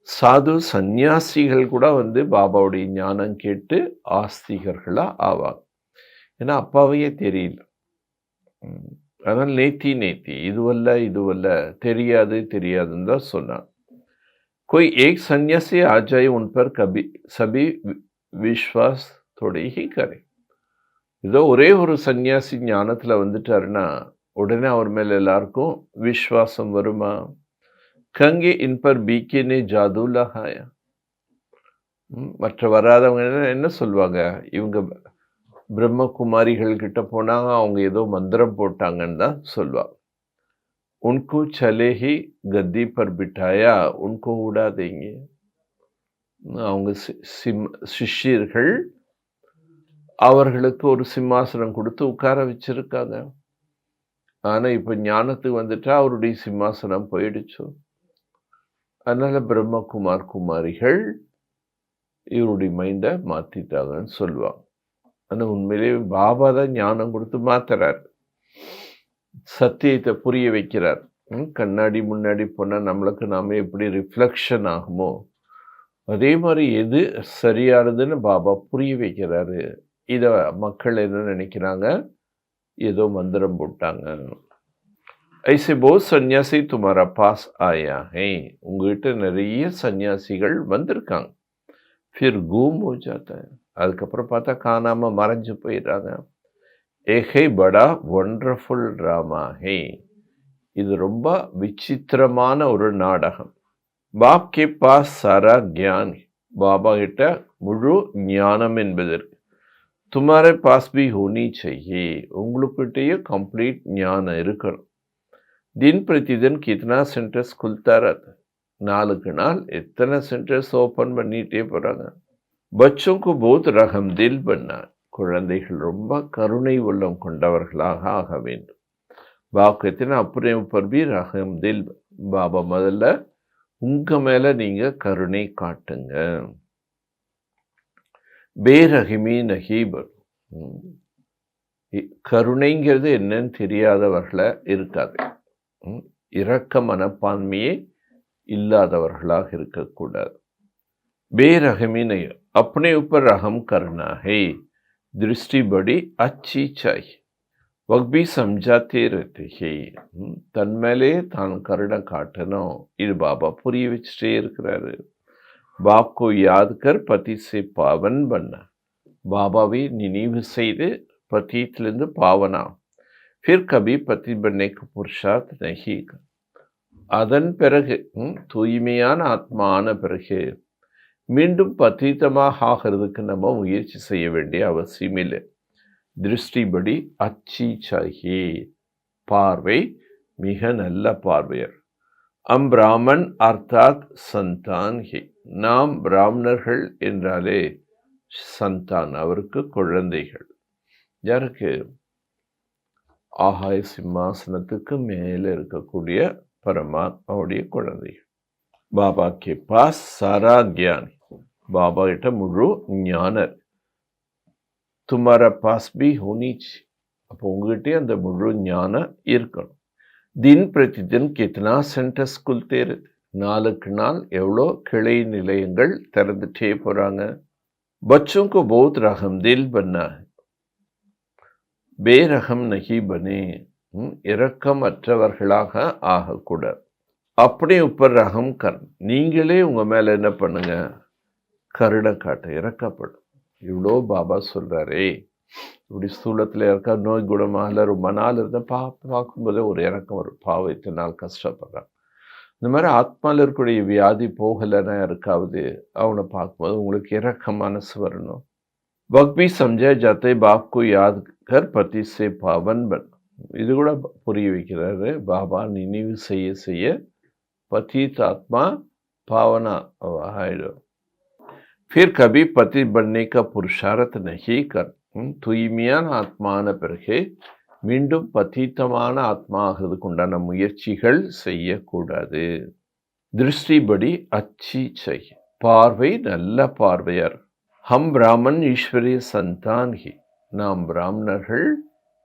சாது சந்நியாசிகள் கூட வந்து பாபாவுடைய ஞானம் கேட்டு ஆஸ்திகர்களா ஆவாங்க. ஏன்னா அப்பாவையே தெரியல. அதனால நேத்தி இதுவல்ல தெரியாதுன்னு தான் சொன்னான். कोई एक सन्यासी आ जाए उन पर कभी सभी विश्वास थोड़े ही करे. இதோ ஒரே ஒரு சன்னியாசி ஞானத்துல வந்துட்டாருன்னா உடனே அவர் மேல எல்லாருக்கும் விஸ்வாசம் வருமா? கங்கே இன் பர் பீக்கே நே ஜாது லகாயா. மற்ற வராதவங்க என்ன சொல்லுவாங்க? இவங்க பிரம்மகுமாரிகள் கிட்ட போனாங்க, அவங்க ஏதோ மந்திரம் போட்டாங்கன்னு தான் சொல்லுவாங்க. उनको चले ही गद्दी पर बिठाया उनको उड़ा देंगे. அவங்க சிஷ்யர்கள் அவர்களுக்கு ஒரு சிம்மாசனம் கொடுத்து உட்கார வச்சிருக்காங்க. ஆனா இப்ப ஞானத்துக்கு வந்துட்டா அவருடைய சிம்மாசனம் போயிடுச்சு. அதனால பிரம்மகுமார் குமாரிகள் இவருடைய மைண்டை மாத்திட்டாங்கன்னு சொல்லுவாங்க. ஆனா உண்மையிலேயே பாபா தான் ஞானம் கொடுத்து மாத்துறார், சத்தியத்தை புரிய வைக்கிறார். கண்ணாடி முன்னாடி போனா நம்மளுக்கு நாம எப்படி ரிஃப்ளெக்ஷன் ஆகுமோ அதே மாதிரி எது சரியானதுன்னு பாபா புரிய வைக்கிறாரு. இத மக்கள் என்ன நினைக்கிறாங்க, ஏதோ மந்திரம் போட்டாங்க. ऐसे बहुत सन्यासी तुम्हारा पास आया है, உங்ககிட்ட நிறைய சன்னியாசிகள் வந்திருக்காங்க. फिर गुम हो जाता है, அதுக்கப்புறம் பார்த்தா காணாம மறைஞ்சு போயிடுறாங்க. एक है बड़ा वंडरफुल ड्रामा है, இது ரொம்ப விசித்திரமான ஒரு நாடகம். பாப் கே பாஸ் சாரா ज्ञान, பாபா கிட்ட முழு ஞானம் என்பதற்கு तुम्हारे पास भी होनी चाहिए, உங்களுக்கிட்டேயே கம்ப்ளீட் ஞானம் இருக்கணும். दिन प्रतिदिन कितना सेंटर्स खुलता रहता, நாளுக்கு நாள் எத்தனை சென்டர்ஸ் ஓப்பன் பண்ணிட்டே போறாங்க. बच्चों को बहुत रहम दिल बनना, குழந்தைகள் ரொம்ப கருணை உள்ளம் கொண்டவர்களாக ஆக வேண்டும். பாப் कहते अपने ऊपर भी रहम दिल, பாபா முதல்ல உங்க மேல நீங்க கருணை காட்டுங்க. பேரகிமி நஹீபர், கருணைங்கிறது என்னன்னு தெரியாதவர்கள இருக்காது. இரக்க மனப்பான்மையே இல்லாதவர்களாக இருக்கக்கூடாது. बेरहमी नहीं, अपने ऊपर रहम करना है, दृष्टि बड़ी अच्छी चाहिए. वह भी समझाते रहते हैं, தன் மேலே தான் கருணை காட்டணும். இது பாபா புரிய வச்சுட்டே இருக்கிறாரு. बाप को याद कर पति से पावन बनना, பாபாவை நினைவு செய்து பத்தியிலிருந்து பாவனா. फिर कभी पति बनने का पुरुषार्थ नहीं कर, அதன் பிறகு தூய்மையான ஆத்மா ஆன பிறகு மீண்டும் பத்தீத்தமாக ஆகிறதுக்கு நம்ம முயற்சி செய்ய வேண்டிய அவசியம் இல்லை. திருஷ்டி படி அச்சி சாஹியே, பார்வை மிக நல்ல பார்வையர். அம் பிராமன் அர்த்தாத் சந்தான் ஹி, நாம் பிராமணர்கள் என்றாலே சந்தான், அவருக்கு குழந்தைகள். யாருக்கு? ஆகாய சிம்மாசனத்துக்கு மேலே இருக்கக்கூடிய பரமாத்மாவுடைய குழந்தைகள். பாபா கே பாஸ் சாரா ज्ञान, பாபா கிட்ட முழு ஞானர். துமாரா பாஸ் பி ஹோனி, அப்போ உங்ககிட்டே அந்த முழு ஞானம் இருக்கணும். தின் பிரதிதின் கித்தனா சென்டர்ஸ் குல்தே இருக்கு, நாளுக்கு நாள் எவ்வளோ கிளை நிலையங்கள் திறந்துட்டே போறாங்க. बच्चों को बहुत रहम दिल बनना है, பேரகம் நகி பனே, இரக்கமற்றவர்களாக ஆகக்கூடாது. அப்படி உப்பர் ரகம் கர், நீங்களே உங்க மேல என்ன பண்ணுங்க, கருணை காட்ட, இறக்கப்படும். இவ்வளோ பாபா சொல்றாரே, இப்படி ஸ்தூலத்தில் இருக்கா, நோய் குணமாக ரொம்ப நாள் இருந்த பார்க்கும்போதே ஒரு இறக்கம் ஒரு பாவத்தை நாள் கஷ்டப்படுறான். இந்த மாதிரி ஆத்மாவில் இருக்கக்கூடிய வியாதி போகலைன்னா யாருக்காவது அவனை பார்க்கும்போது உங்களுக்கு இறக்க மனசு வரணும். वक्त भी समझा जाते बाप को याद कर पति से पावन बन, இது கூட புரிய வைக்கிறாரு. பாபா நினைவு செய்ய செய்ய पतित आत्मा पावना ஆயிடும். फिर कभी पति बनने का पुरुषार्थ नहीं कर, தூய்மையான ஆத்மான பிறகு மீண்டும் பதீத்தமான ஆத்மா ஆகிறதுக்கு உண்டான முயற்சிகள் செய்யக்கூடாது. திருஷ்டி படி அச்சி செய்ய, பார்வை நல்ல பார்வையர். हम ब्राह्मण ईश्वरीय संतान ही, நாம் பிராமணர்கள்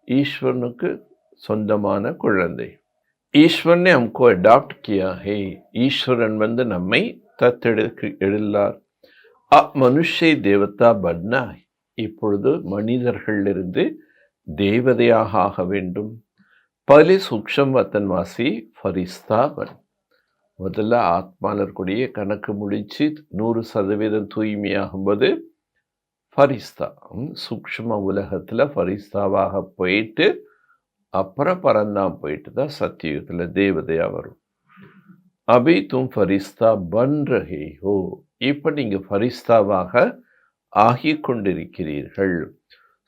ஈஸ்வரனுக்கு சொந்தமான குழந்தை. ஈஸ்வர் ने हमको अडॉप्ट किया है, ஈஸ்வரன் வந்து நம்மை தத்தெடுத்தார். மனுஷ்ய தேவதா பன்னா, இப்பொழுது மனிதர்களிலிருந்து தேவதையாக ஆக வேண்டும். பலி சூக்ஷம் வத்தன்வாசி ஃபரிஸ்தா பன், முதல்ல ஆத்மாவில் இருக்கக்கூடிய கணக்கு முடிச்சு 100% தூய்மையாகும்போது ஃபரிஸ்தா, சூக்ஷ்ம உலகத்தில் ஃபரிஸ்தாவாக போயிட்டு அப்புறம் பரந்தாம் போயிட்டு தான் சத்தியுகத்தில் தேவதையாக வரும். அபி தும் ஃபரிஸ்தா பன் ரஹே ஹோ, இப்போ நீங்கள் ஃபரிஸ்தாவாக ஆகி கொண்டிருக்கிறீர்கள்.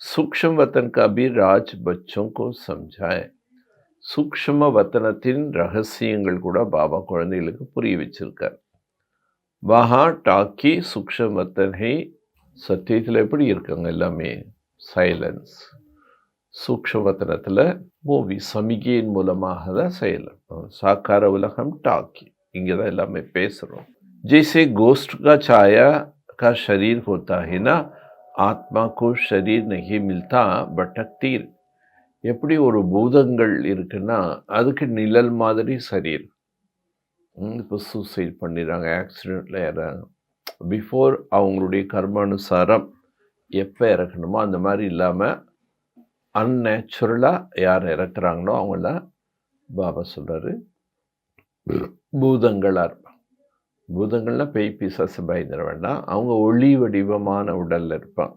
सूक्ष्म वतन का भी राज बच्चों को समझाए, சூக்ஷ்ம வத்தனத்தின் ரகசியங்கள் கூட பாபா குழந்தைகளுக்கு புரிய வச்சிருக்கார். வஹா டாக்கி சூக்ஷ்ம வத்தன் ஹை. சத்தியத்தில் எப்படி இருக்காங்க எல்லாமே? சைலன்ஸ். சூக்ஷ்ம வத்தனத்தில் மூவி சமிகையின் மூலமாக தான் செயல். சாக்கார உலகம் டாக்கி, இங்கே தான் எல்லாமே பேசுகிறோம். जैसे गोश्त का छाया का शरीर होता है ना, आत्मा को शरीर नहीं मिलता भटकती. எப்படி ஒரு பூதங்கள் இருக்குன்னா அதுக்கு நிழல் மாதிரி சரீரம். இப்போ சூசைட் பண்ணிடுறாங்க, ஆக்சிடெண்ட்டில் இறங்க, பிஃபோர் அவங்களுடைய கர்மானுசாரம் எப்போ இறக்கணுமோ அந்த மாதிரி இல்லாமல் அன்நேச்சுரலாக யார் இறக்குறாங்களோ அவங்கள பாபா சொல்கிறாரு பூதங்களாக இருப்பாங்க. பூதங்கள்னா பேய் பிசாசு பயந்துட வேண்டாம். அவங்க ஒளி வடிவமான உடலில் இருப்பாங்க.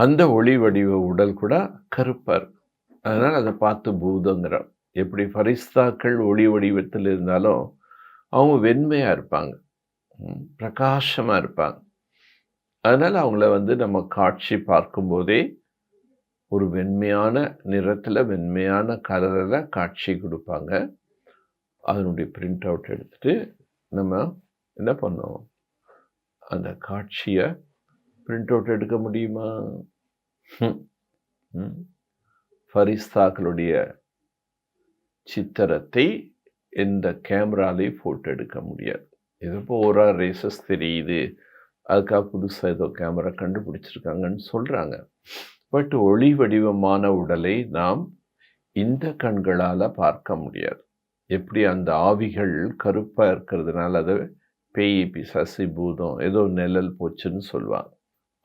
அந்த ஒளி வடிவ உடல் கூட கருப்பாக இருக்கும். அதனால் அதை பார்த்து பூதங்கிறார். எப்படி ஃபரிஸ்தாக்கள் ஒளி வடிவத்தில் இருந்தாலும் அவங்க வெண்மையாக இருப்பாங்க, பிரகாசமாக இருப்பாங்க. அதனால் அவங்கள நம்ம காட்சி பார்க்கும்போதே ஒரு வெண்மையான நிறத்தில் வெண்மையான கலரில் காட்சி கொடுப்பாங்க. அதனுடைய பிரிண்ட் அவுட் எடுத்துகிட்டு நம்ம என்ன பண்ணோம், அந்த காட்சியை பிரிண்ட் அவுட் எடுக்க முடியுமா? ஃபரிஸ்தாக்களுடைய சித்திரத்தை எந்த கேமராலையும் ஃபோட்டோ எடுக்க முடியாது. இதப்போ ஒரு ரேசஸ் தெரியுது, அதுக்காக புதுசாக ஏதோ கேமரா கண்டுபிடிச்சிருக்காங்கன்னு சொல்கிறாங்க. பட் ஒளி வடிவமான உடலை நாம் இந்த கண்களால் பார்க்க முடியாது. எப்படி அந்த ஆவிகள் கருப்பாக இருக்கிறதுனால அதை பேய் பிசாசு பூதம் ஏதோ நிழல் போச்சுன்னு சொல்லுவாங்க.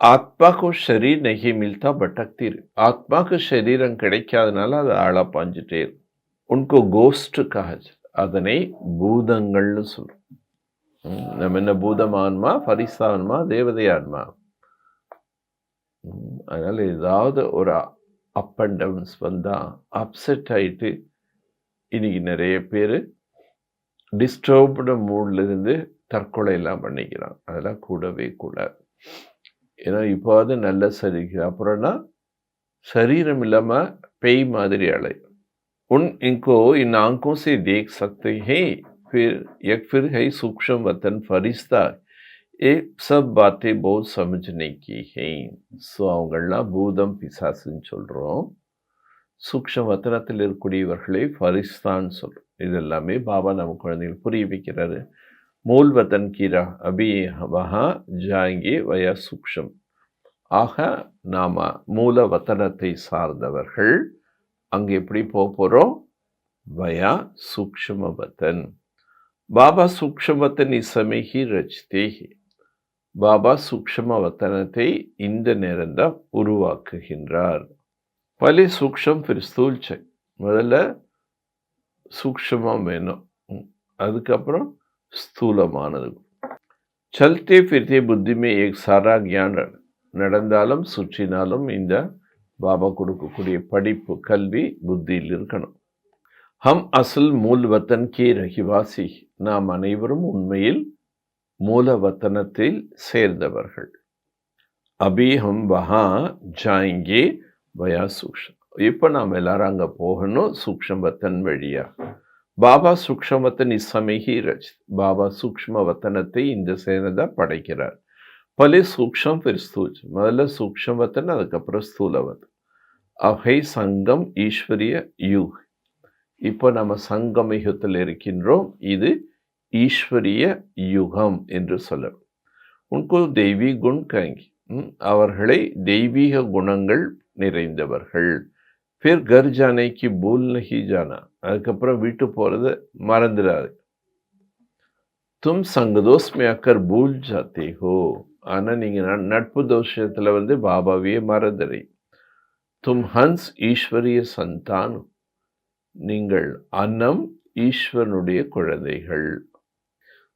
ஆத்மா को शरीर नहीं मिलता भटकती இருக்கு. ஆத்மாக்கு சரீரம் கிடைக்காதனால அது ஆளா பாஞ்சிட்டே இருக்கு. உनको கோஸ்ட் கஹஜ், அதனை பூதங்கள்னு சொல்றோம். நம்ம என்ன பூதமான்மா, பரிசான்மா, தேவதையான்மா. அதனால ஏதாவது ஒரு அப் அண்ட் டவுன்ஸ் வந்தால் அப்செட் ஆகிட்டு இன்னைக்கு நிறைய பேர் டிஸ்டர்ப்டு மூடில் இருந்து தற்கொலை எல்லாம் பண்ணிக்கிறான். அதெல்லாம் கூடவே கூடாது. ஏன்னா இப்போது நல்ல சரீரம், அப்புறம்னா சரீரம் இல்லாமல் பேய் மாதிரி அலை. इनको इन आंखों से देख सकते हैं, फिर है सूक्ष्म वतन फरिश्ता. ये सब बातें बहुत समझने की हैं. ஸோ அவங்களாம் பூதம் பிசாசுன்னு சொல்கிறோம். சூக்ஷ்ம வத்தனத்தில் இருக்கக்கூடியவர்களை ஃபரிஸ்தான் சொல்கிறோம். இதெல்லாமே பாபா நம்ம குழந்தைகள் புரிய வைக்கிறாரு. மூல் வத்தன் கீரா அபி வஹா ஜாங்கே வயா சூக்ஷம். ஆக நாம் மூல வத்தனத்தை சார்ந்தவர்கள் அங்கே எப்படி போகிறோம்? வயா சூக்ஷ்ம வத்தன். பாபா சூக்ஷ்ம வத்தன் இசமைஹி ரச்தே. பாபா சூக்ஷ்ம வத்தனத்தை இந்த நேரம்தான் உருவாக்குகின்றார். பலே சூக்ஷம் फिर स्थूल செய். முதல்ல சூக்ஷ்மம் வேணும், அதுக்கப்புறம் ஸ்தூலமானது. சல்தே ஃபிர்தே புத்திமே ஏக் சாரா கியான். நடந்தாலும் சுற்றினாலும் இந்த பாபா கொடுக்கக்கூடிய படிப்பு கல்வி புத்தியில் இருக்கணும். ஹம் அசல் மூல் வத்தன் கே ரஹிவாசி. நாம் அனைவரும் உண்மையில் மூல வத்தனத்தில் சேர்ந்தவர்கள். அபி ஹம் வஹா ஜாயங்கே வயா சூக்ஷம். இப்போ நாம் எல்லாரும் அங்கே போகணும் சூக்ஷ்ம வத்தன் வழியா. பாபா சூக்ஷ்ம வத்தன் இசமைஹி ரச். பாபா சூக்ஷ்ம வத்தனத்தை இந்த சேனதா படைக்கிறார். பலே சூக்ஷம் फिर स्थूल. முதல்ல சூக்ஷ்ம வத்தன், அதுக்கப்புறம் ஸ்தூல வத்தன். அவை சங்கம் ஈஸ்வரிய யுக். இப்போ நம்ம சங்கம் யுகத்தில் இருக்கின்றோம். இது ஈஸ்வரிய யுகம் என்று சொல்லணும். உनको தெய்வீ குண் கங்கி. அவர்களை தெய்வீக குணங்கள் நிறைந்தவர்கள். फिर घर जाने की भूल नहीं जाना. அதுக்கப்புறம் வீட்டு போகிறத மறந்துடாது. तुम संगदोष में आकर भूल जाते हो. ஆனால் நீங்கள் நட்பு தோஷத்தில் பாபாவையே மறந்துறை. तुम हंस ஈஸ்வரிய சந்தான். நீங்கள் அன்னம் ஈஸ்வரனுடைய குழந்தைகள்.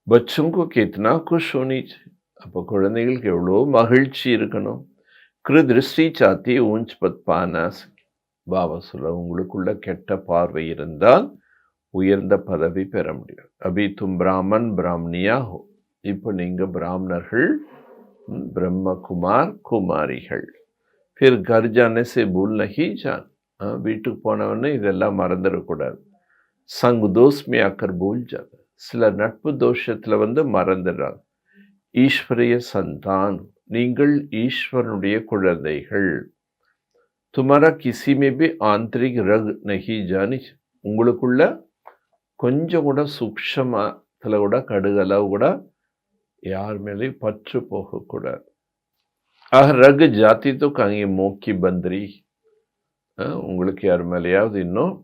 बच्चों को कितना खुश होनी चाहिए. அப்போ குழந்தைகளுக்கு எவ்வளோ மகிழ்ச்சி இருக்கணும். கிருதிருஷ்டி சாத்தி ஊஞ்ச் பத் பானாஸ். பாபா சொல்ல, உங்களுக்குள்ள கெட்ட பார்வை இருந்தால் உயர்ந்த பதவி பெற முடியும். அபி தும் பிராமன் பிராமணியா ஹோ. இப்போ நீங்கள் பிராமணர்கள், பிரம்மகுமார் குமாரிகள். फिर घर जाने से भूल नहीं जान. வீட்டுக்கு போனவொடனே இதெல்லாம் மறந்துடக்கூடாது. संग दोष में आकर भूल जाता. சிலர் நட்பு தோஷத்துல மறந்துடுறாங்க. ஈஸ்வரிய சந்தான், நீங்கள் ஈஸ்வரனுடைய குழந்தைகள். துமாரா கிசி மே பி ஆந்தரிக் ரக் நஹி ஜானி, உங்களுக்குள்ள கொஞ்சம் கூட சூக்ஷமத்துல கூட கடுகளவு கூட யார் மேலேயும் பற்று போகக்கூடாது. ஆக ரகு ஜாதி தோ கங்கே மோக்கி பந்திரி. உங்களுக்கு யார் மேலேயாவது இன்னும்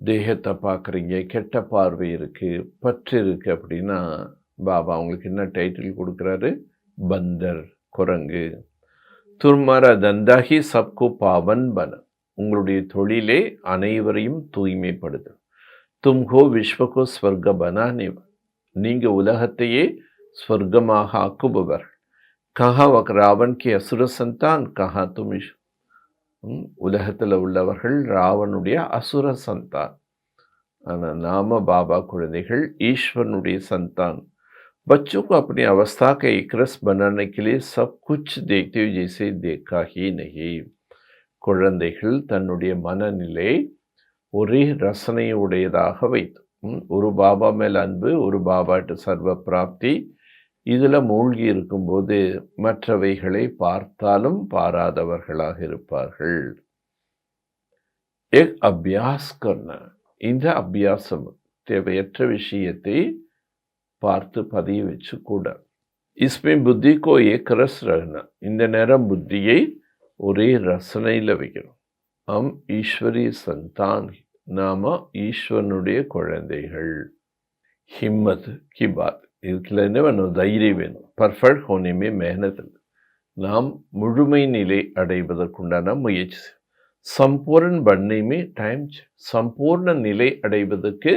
தேகத்தை பார்க்குறீங்க, கெட்ட பார்வை இருக்கு, பற்று இருக்கு அப்படின்னா பாபா அவங்களுக்கு என்ன டைட்டில் கொடுக்குறாரு? பந்தர், குரங்கு. துர்மாரா தந்தாகி சப்கோ பாவன் பன, உங்களுடைய தொழிலே அனைவரையும் தூய்மைப்படுது. தும்கோ விஸ்வகோ ஸ்வர்க பனானே, நீங்க உலகத்தையே ஸ்வர்க்கமாக ஆக்குபவர். கஹா வக் ராவன் கே அசுர சந்தான், கஹா தும் உலகத்தில் உள்ளவர்கள் ராவனுடைய அசுர சந்தான். ஆனால் நாம பாபா குழந்தைகள் ஈஸ்வரனுடைய சந்தான். बच्चों को अपनी अवस्था का एक रस बनाने के लिए सब कुछ देखते हुए जैसे देखा ही नहीं. குழந்தைகள் தன்னுடைய மனநிலை ஒரே ரசனையுடையதாக வைத்து, ஒரு பாபா மேல் அன்பு, ஒரு பாபாட்டு சர்வ பிராப்தி, இதில் மூழ்கி இருக்கும்போது மற்றவைகளை பார்த்தாலும் பாராதவர்களாக இருப்பார்கள். एक अभ्यास करना, இந்த அபியாசம் தேவையற்ற விஷயத்தை பார்த்து பதிய வச்சு கூட. इसमें बुद्धि को एक रस रहना, இந்த நேரம் புத்தியை ஒரே ரசனையில் வைக்கணும். हम ईश्वरीय संतान, நாம ஈஸ்வரனுடைய குழந்தைகள். हिम्मत की बात, இதுல என்ன வேணும்? தைரியம் வேணும். பர்ஃபெக்ட் ஹோனேமே மெஹனத், நாம் முழுமை நிலை அடைவதற்குண்டான முயற்சி. சம்பூர்ண பண்ணையுமே டைம், சம்பூர்ண நிலை அடைவதற்கு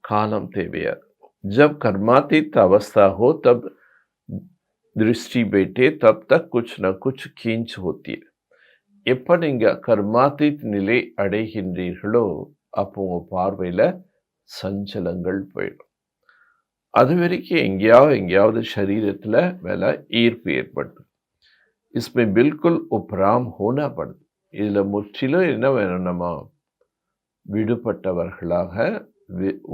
காலம் தேவையாது. जब कर्मातीत अवस्था हो तब दृष्टि बैठे तब तक कुछ न कुछ खींच होती है. எப்போ நீங்கள் கர்மாத்தீத் நிலை அடைகின்றீர்களோ அப்போ உங்கள் பார்வையில் சஞ்சலங்கள் போயிடும். அது வரைக்கும் எங்கேயாவது சரீரத்தில் மேலே ஈர்ப்பு ஏற்பட்டு, इसमें बिल्कुल उपराम होना पड़து. இதில் முற்றிலும் என்ன வேணும்? நம்ம விடுபட்டவர்களாக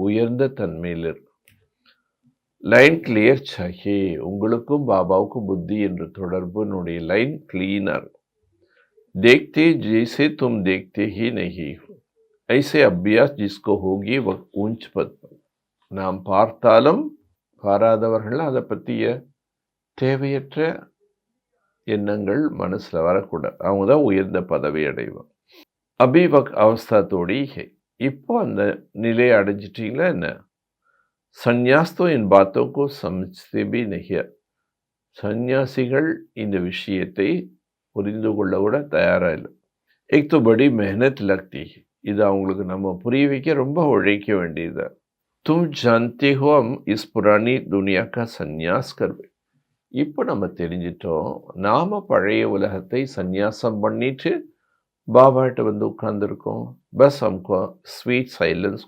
உயர்ந்த தன்மையில் இருக்கும். லைன் கிளியர் சாஹே, உங்களுக்கும் பாபாவுக்கும் புத்தி என்ற தொடர்புனுடைய லைன் கிளீனாக இருக்கும். देखते जैसे तुम देखते ही नहीं हो, ऐसे अभ्यास जिसको होगी वह ऊंच पद. நாம் பார்த்தாலும் பாராதவர்கள், அதை பற்றிய தேவையற்ற எண்ணங்கள் மனசில் வரக்கூடாது. அவங்க தான் உயர்ந்த பதவி அடைவாங்க. அபிவக் அவஸ்தா தோடி, இப்போ அந்த நிலையை அடைஞ்சிட்டிங்களா என்ன? சந்நியாஸ் तो इन बातों को समझते भी नहीं. சந்நியாசிகள் இந்த விஷயத்தை புரிந்து கொள்ள கூட தயாராக இல்லை. एक तो बड़ी मेहनत लगती है, இது அவங்களுக்கு நம்ம புரிய வைக்க ரொம்ப உழைக்க வேண்டியது. तुम जानते हो हम इस पुरानी दुनिया का संन्यास करवे. இப்போ நம்ம தெரிஞ்சிட்டோம், நாம பழைய உலகத்தை சந்நியாசம் பண்ணிட்டு பாபாட்ட உட்கார்ந்துருக்கோம். பஸ் हमको ஸ்வீட் சைலன்ஸ்.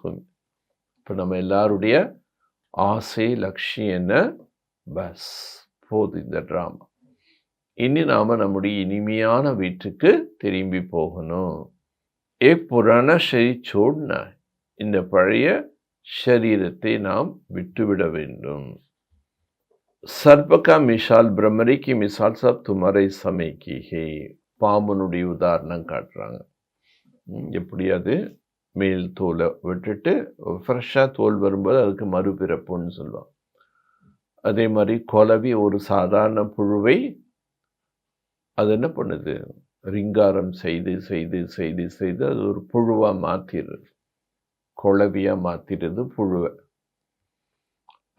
இப்போ நம்ம எல்லாருடைய ஆசை லட்சியம் என்ன? பஸ் போது இந்த ட்ராமா. இனி நாம நம்முடைய இனிமையான வீட்டுக்கு திரும்பி போகணும். ஏ புராண ஷரீர் சோட்னா, இந்த பழைய ஷரீரத்தை நாம் விட்டுவிட வேண்டும். சர்பகா மிசால் பிரம்மரி கி மிசால் சப் துமரை சமைக்கி ஹே. பாம்பனுடைய உதாரணம் காட்டுறாங்க. எப்படி அது மேல் தோலை விட்டுட்டு ஃப்ரெஷ்ஷாக தோல் வரும்போது அதுக்கு மறுபிறப்புன்னு சொல்லுவாங்க. அதே மாதிரி குளவி ஒரு சாதாரண புழுவை அது என்ன பண்ணுது? ரிங்காரம் செய்து செய்து செய்து செய்து அது ஒரு புழுவாக மாற்றிடுது, குளவியாக மாற்றிடுது புழுவை.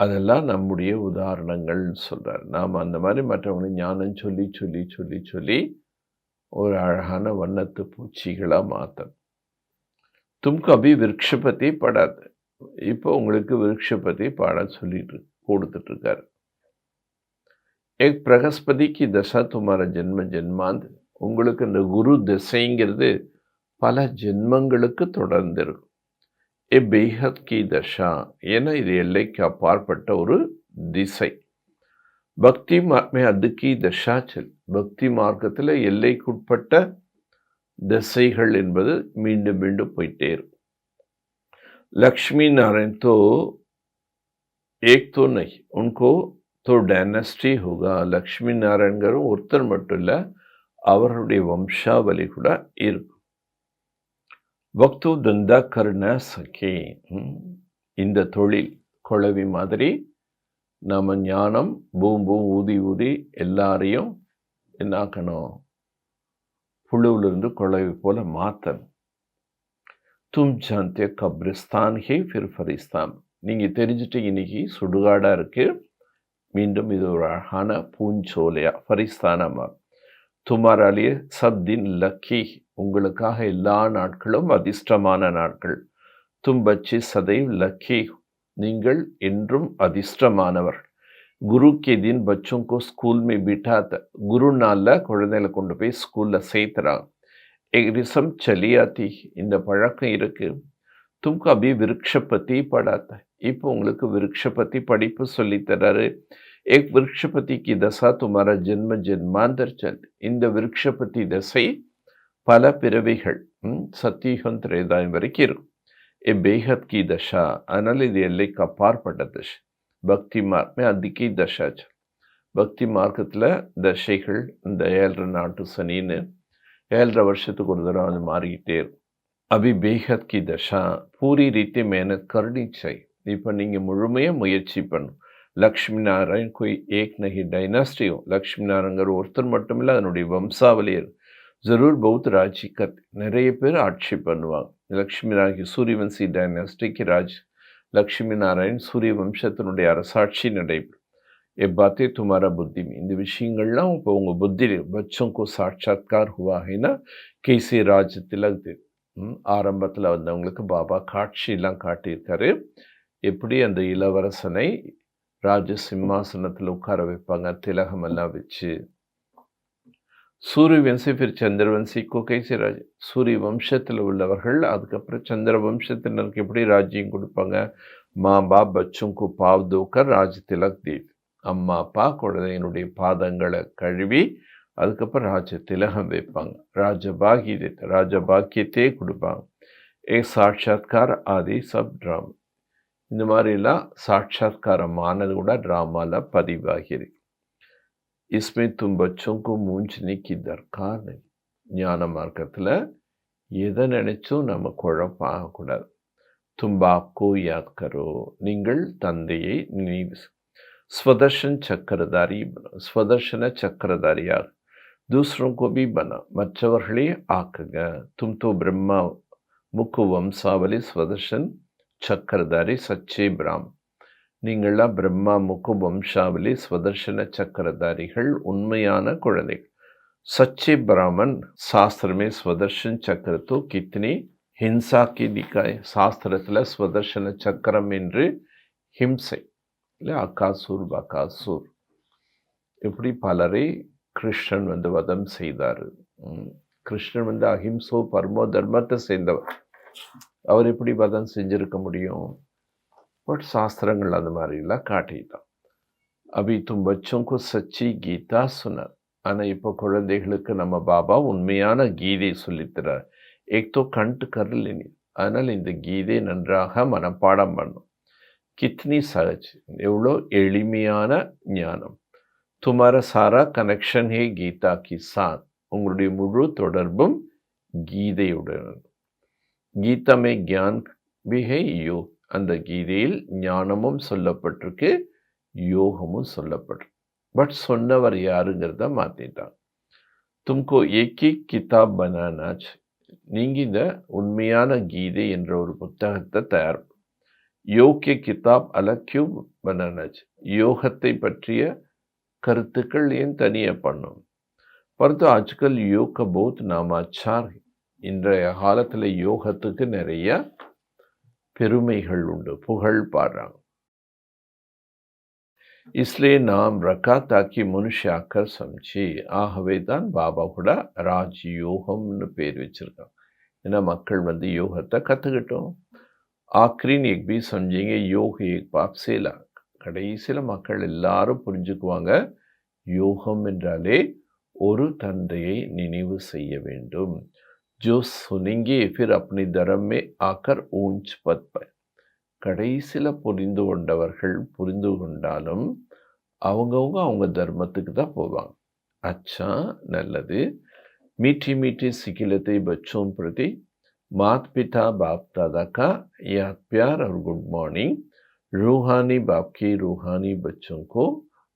அதெல்லாம் நம்முடைய உதாரணங்கள் சொல்கிறார். நாம் அந்த மாதிரி மற்றவங்களை ஞானம் சொல்லி சொல்லி சொல்லி சொல்லி ஒரு அழகான வண்ணத்து பூச்சிகளாக மாற்றணும். தும்க்கு அபி விருட்சபதி படாது. இப்போ உங்களுக்கு விருட்சபதி பாட சொல்லிட்டு கொடுத்துட்ருக்காரு. ஏக் பிரகஸ்பதிக்கு தசா துமார ஜென்ம ஜென்மாந்த். உங்களுக்கு இந்த குரு திசைங்கிறது பல ஜென்மங்களுக்கு தொடர்ந்து இருக்கும். ஏ பெய்ஹத் கி தஷா, ஏன்னா இது எல்லைக்கு அப்பாற்பட்ட ஒரு திசை. பக்தி மார்மே அதுக்கி தஷா செல். பக்தி மார்க்கத்தில் எல்லைக்குட்பட்ட திசைகள் என்பது மீண்டும் மீண்டும் போயிட்டே இருக்கும். लक्ष्मी नारायण तो एक तो नहीं, उनको तो டைனஸ்டி होगा. லக்ஷ்மி நாராயண் ஒருத்தர் மட்டும் இல்லை, அவருடைய வம்சாவளி கூட இருக்கும். வக்து தந்தா கர்ண சகே, இந்த தொழில் குழவி மாதிரி நம்ம ஞானம் பூம் ஊதி ஊதி எல்லாரையும் என்னாக்கணும், புழுவிலிருந்து குழவி போல மாற்றணும். தும் ஜான்தே கப்ரிஸ்தான் ஹே ஃபிர் ஃபரிஸ்தான், நீங்கள் தெரிஞ்சுட்டு இன்னைக்கு சுடுகாடாக இருக்கு, மீண்டும் இது ஒரு அழகான பூஞ்சோலையா ஃபரிஸ்தானமா. துமாராலியே சப் தின் லக்கி, உங்களுக்காக எல்லா நாட்களும் அதிர்ஷ்டமான நாட்கள். தும் பச்சி சதைவ் லக்கி, நீங்கள் என்றும் அதிர்ஷ்டமானவர். குரு கே தின் பச்சோங்கோ ஸ்கூல் மே பிட்டாத்த, குரு நாளில் குழந்தைகளை கொண்டு போய் ஸ்கூலில் சேர்த்துறாங்க. एक रिसम चली आती, இந்த பழக்கம் இருக்கு. तुमको अभी विरक्ष पति पढ़ाता है, இப்போ உங்களுக்கு விருட்சபதி படிப்பு சொல்லி தராரு. एक விருட்சபதி की दशा तुम्हारा जन्म जन्मांतर चल, இந்த விருட்சபதி தசை பல பிறவிகள் சத்தியுகம் திரேதாயம் வரைக்கும் இருக்கும். ये बेहद की दशा, அதனால இது எல்லைக்கு அப்பாற்பட்ட தசை. பக்தி மார்க் அதிகி தசா, பக்தி மார்க்கத்தில் தசைகள் இந்த 7.5 நாட்டு சனின்னு 7.5 வருஷத்துக்கு ஒரு தடவை அது மாறிக்கிட்டே இருக்கும். அபி பேஹத் கி தஷா பூரி ரீதி மேனத் கர்னி சாய், இப்போ நீங்கள் முழுமையாக முயற்சி பண்ணும். லக்ஷ்மி நாராயண் கோய் ஏக் நகி டைனாஸ்டியும், லக்ஷ்மி நாராயணர் ஒருத்தர் மட்டும் இல்லை, அதனுடைய வம்சாவளியர். ஜரூர் பௌத் ராஜி கத், நிறைய பேர் ஆட்சி பண்ணுவாங்க. லக்ஷ்மி நாராயண் சூரியவம்சி டைனாஸ்டிக்கு ராஜ், லக்ஷ்மி நாராயண் சூரிய வம்சத்தினுடைய அரசாட்சி நடைபெறும். எப்பாத்தே துமாரா புத்தி, இந்த விஷயங்கள்லாம் இப்போ உங்கள் புத்தி பச்சோங்கோ சாட்சாத்கார் ஹுவாஹினா கேசி ராஜ் திலக். ஆரம்பத்தில் வந்தவங்களுக்கு பாபா காட்சியெல்லாம் காட்டியிருக்காரு, எப்படி அந்த இளவரசனை ராஜ சிம்மாசனத்தில் உட்கார வைப்பாங்க, திலகமெல்லாம் வச்சு. சூரிய வம்சி பிற சந்திரவம்சி கோ கைசி ராஜ், சூரிய வம்சத்தில் உள்ளவர்கள் அதுக்கப்புறம் சந்திர வம்சத்தினருக்கு எப்படி ராஜ்யம் கொடுப்பாங்க. மா பாப் பச்சோங்கோ பாவ் தோக்கர் ராஜ் திலக் தேவ், அம்மா அப்பா குழந்தையினுடைய பாதங்களை கழுவி அதுக்கப்புறம் ராஜ திலகம் வைப்பாங்க. ராஜபாக்கியத்தை கொடுப்பாங்க. ஏ சாட்சாத்கார் ஆதி சப் ட்ராமா, இந்த மாதிரிலாம் சாட்சாத்காரமானது கூட ட்ராமாவில் பதிவாகியிருக்கு. இஸ்மே தும் பச்சோங்கோ மூஞ்சினி கி தர்கார் நஹி, ஞான மார்க்கத்தில் எதை நினைச்சும் நம்ம குழப்பம் ஆகக்கூடாது. தும்பாப்கோ யாத் கரோ, நீங்கள் தந்தையை நினைவு. ஸ்வதர்ஷன் சக்கரதாரி, ஸ்வதர்ஷன சக்கரதாரியாக दूसरों को भी बना, மற்றவர்களே ஆக்குங்க. तुम तो ब्रह्मा मुख वंशावली स्वदर्शन சக்கரதாரி சச்சே பிராம், நீங்களாம் பிரம்மா முக்கு வம்சாவளி ஸ்வதர்ஷன சக்கரதாரிகள், உண்மையான குழந்தைகள். சச்சே பிராமன் சாஸ்திரமே ஸ்வதர்ஷன் சக்கரத்தோ கித்னி ஹிம்சா கி நிக்காய், சாஸ்திரத்தில் ஸ்வதர்ஷன சக்கரம் என்று ஹிம்சை இல்லை, அக்காசூர் பக்காசூர், இப்படி பலரை கிருஷ்ணன் வதம் செய்தார். கிருஷ்ணன் அஹிம்சோ பரமோ தர்மத்தை சேர்ந்தவர், அவர் எப்படி வதம் செஞ்சிருக்க முடியும்? பட் சாஸ்திரங்கள் அந்த மாதிரிலாம் காட்டிட்டான். அபி தும் பச்சோங்கோ சச்சி கீதா சொன்னார். ஆனால் இப்போ குழந்தைகளுக்கு நம்ம பாபா உண்மையான கீதை சொல்லித்தரார். ஏக்தோ கண்டு கரலினி, அதனால் இந்த கீதை நன்றாக மனப்பாடம் பண்ணும். கித்னி சகஜ், எவ்வளோ எளிமையான ஞானம். துமாரா சாரா கனெக்ஷன் ஹே கீதா கி சாத், உங்களுடைய முழு தொடர்பும் கீதையுடன். கீதா மே கியான் பி ஹே யோக், அந்த கீதையில் ஞானமும் சொல்லப்பட்டிருக்கு, யோகமும் சொல்லப்பட்டிருக்கு. பட் சொன்னவர் யாருங்கிறத மாற்றிட்டாங்க. தும்கோ ஏக்கி கிதாப் பனானாச், நீங்கள் இந்த உண்மையான கீதை என்ற ஒரு புத்தகத்தை தயார். யோக்கிய கிதாப் அலக்யூ பனானாச், யோகத்தை பற்றிய கருத்துக்கள் ஏன் தனியாக பண்ணும்? பரத்து ஆஜ்கல் யோக பௌத் நாமாச்சார், இன்றைய காலத்தில் யோகத்துக்கு நிறைய பெருமைகள் உண்டு, புகழ் பாடுறாங்க. इसलिए नाम रखा ताकि मनुष्य आकर समझे, ஆகவே தான் பாபா கூட ராஜ் யோகம்னு பேர் வச்சிருக்காங்க. ஏன்னா மக்கள் யோகத்தை கற்றுக்கிட்டோம். ஆக்ரின் எக் பி சம்ஜிங்க யோக எக் பாப் சேலா, கடைசியில் மக்கள் எல்லாரும் புரிஞ்சுக்குவாங்க, யோகம் என்றாலே ஒரு தந்தையை நினைவு செய்ய வேண்டும். जो सुनेंगे फिर अपने धर्म में आकर ऊंच पद पर, கடைசியில் புரிந்து கொண்டவர்கள் புரிந்து கொண்டாலும் அவங்கவுங்க அவங்க தர்மத்துக்கு தான் போவாங்க. अच्छा, நல்லது. मीठी मीठी सिकिलते बच्चों प्रति माता पिता बाप दादा का याद प्यार और गुड मॉर्निंग. रूहानी बाप की रूहानी बच्चों को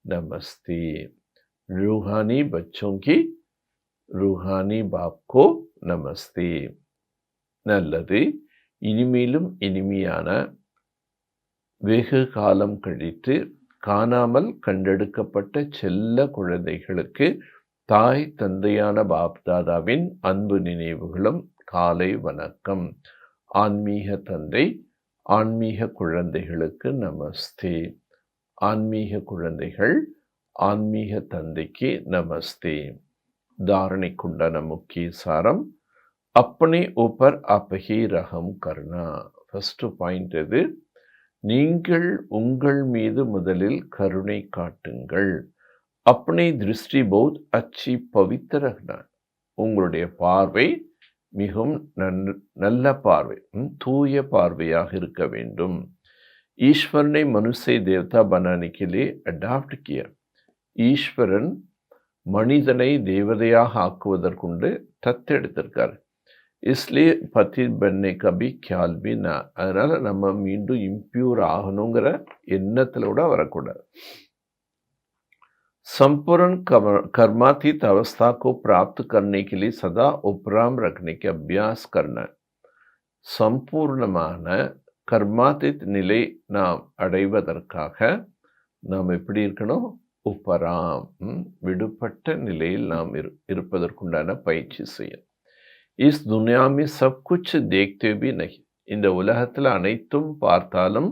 नमस्ते. रूहानी बच्चों की रूहानी बाप को நமஸ்தே. நல்லது. இனிமேலும் இனிமையான வெகு காலம் கழித்து காணாமல் கண்டெடுக்கப்பட்ட செல்ல குழந்தைகளுக்கு தாய் தந்தையான பாப்தாதாவின் அன்பு நினைவுகளும் காலை வணக்கம். ஆன்மீக தந்தை ஆன்மீக குழந்தைகளுக்கு நமஸ்தே. ஆன்மீக குழந்தைகள் ஆன்மீக தந்தைக்கு நமஸ்தே. தாரணைக்குண்டான முக்கிய சாரம், अपने ऊपर आप ही रहम करना. ஃபர்ஸ்ட் பாயிண்ட் இது, நீங்கள் உங்கள் மீது முதலில் கருணை காட்டுங்கள். अपनी दृष्टि बहुत अच्छी पवित्र रखना. உங்களுடைய பார்வை மிகவும் நல்ல பார்வை, தூய பார்வையாக இருக்க வேண்டும். ईश्वर ने मनुष्य देवता बनाने के लिए अडॉप्ट किया. ஈஸ்வரன் மனிதனை தேவதையாக ஆக்குவதற்குண்டு தத்தெடுத்திருக்கார். इसलिए पति बनने का भी ख्याल भी ना. அதனால நம்ம மீண்டும் இம்பியூர் ஆகணுங்கிற எண்ணத்துல கூட வரக்கூடாது. संपूर्ण कर्मातीत अवस्था को प्राप्त करने के लिए सदा उपराम रखने के अभ्यास करना. சம்பூர்ணமான கர்மாதித் நிலை நாம் அடைவதற்காக நாம் எப்படி இருக்கணும்? உபராம், விடுபட்ட நிலையில் நாம் இருப்பதற்குண்டான பயிற்சி செய்யணும். इस दुनिया में सब कुछ देखते भी नहीं. இந்த உலகத்தில் அனைத்தும் பார்த்தாலும்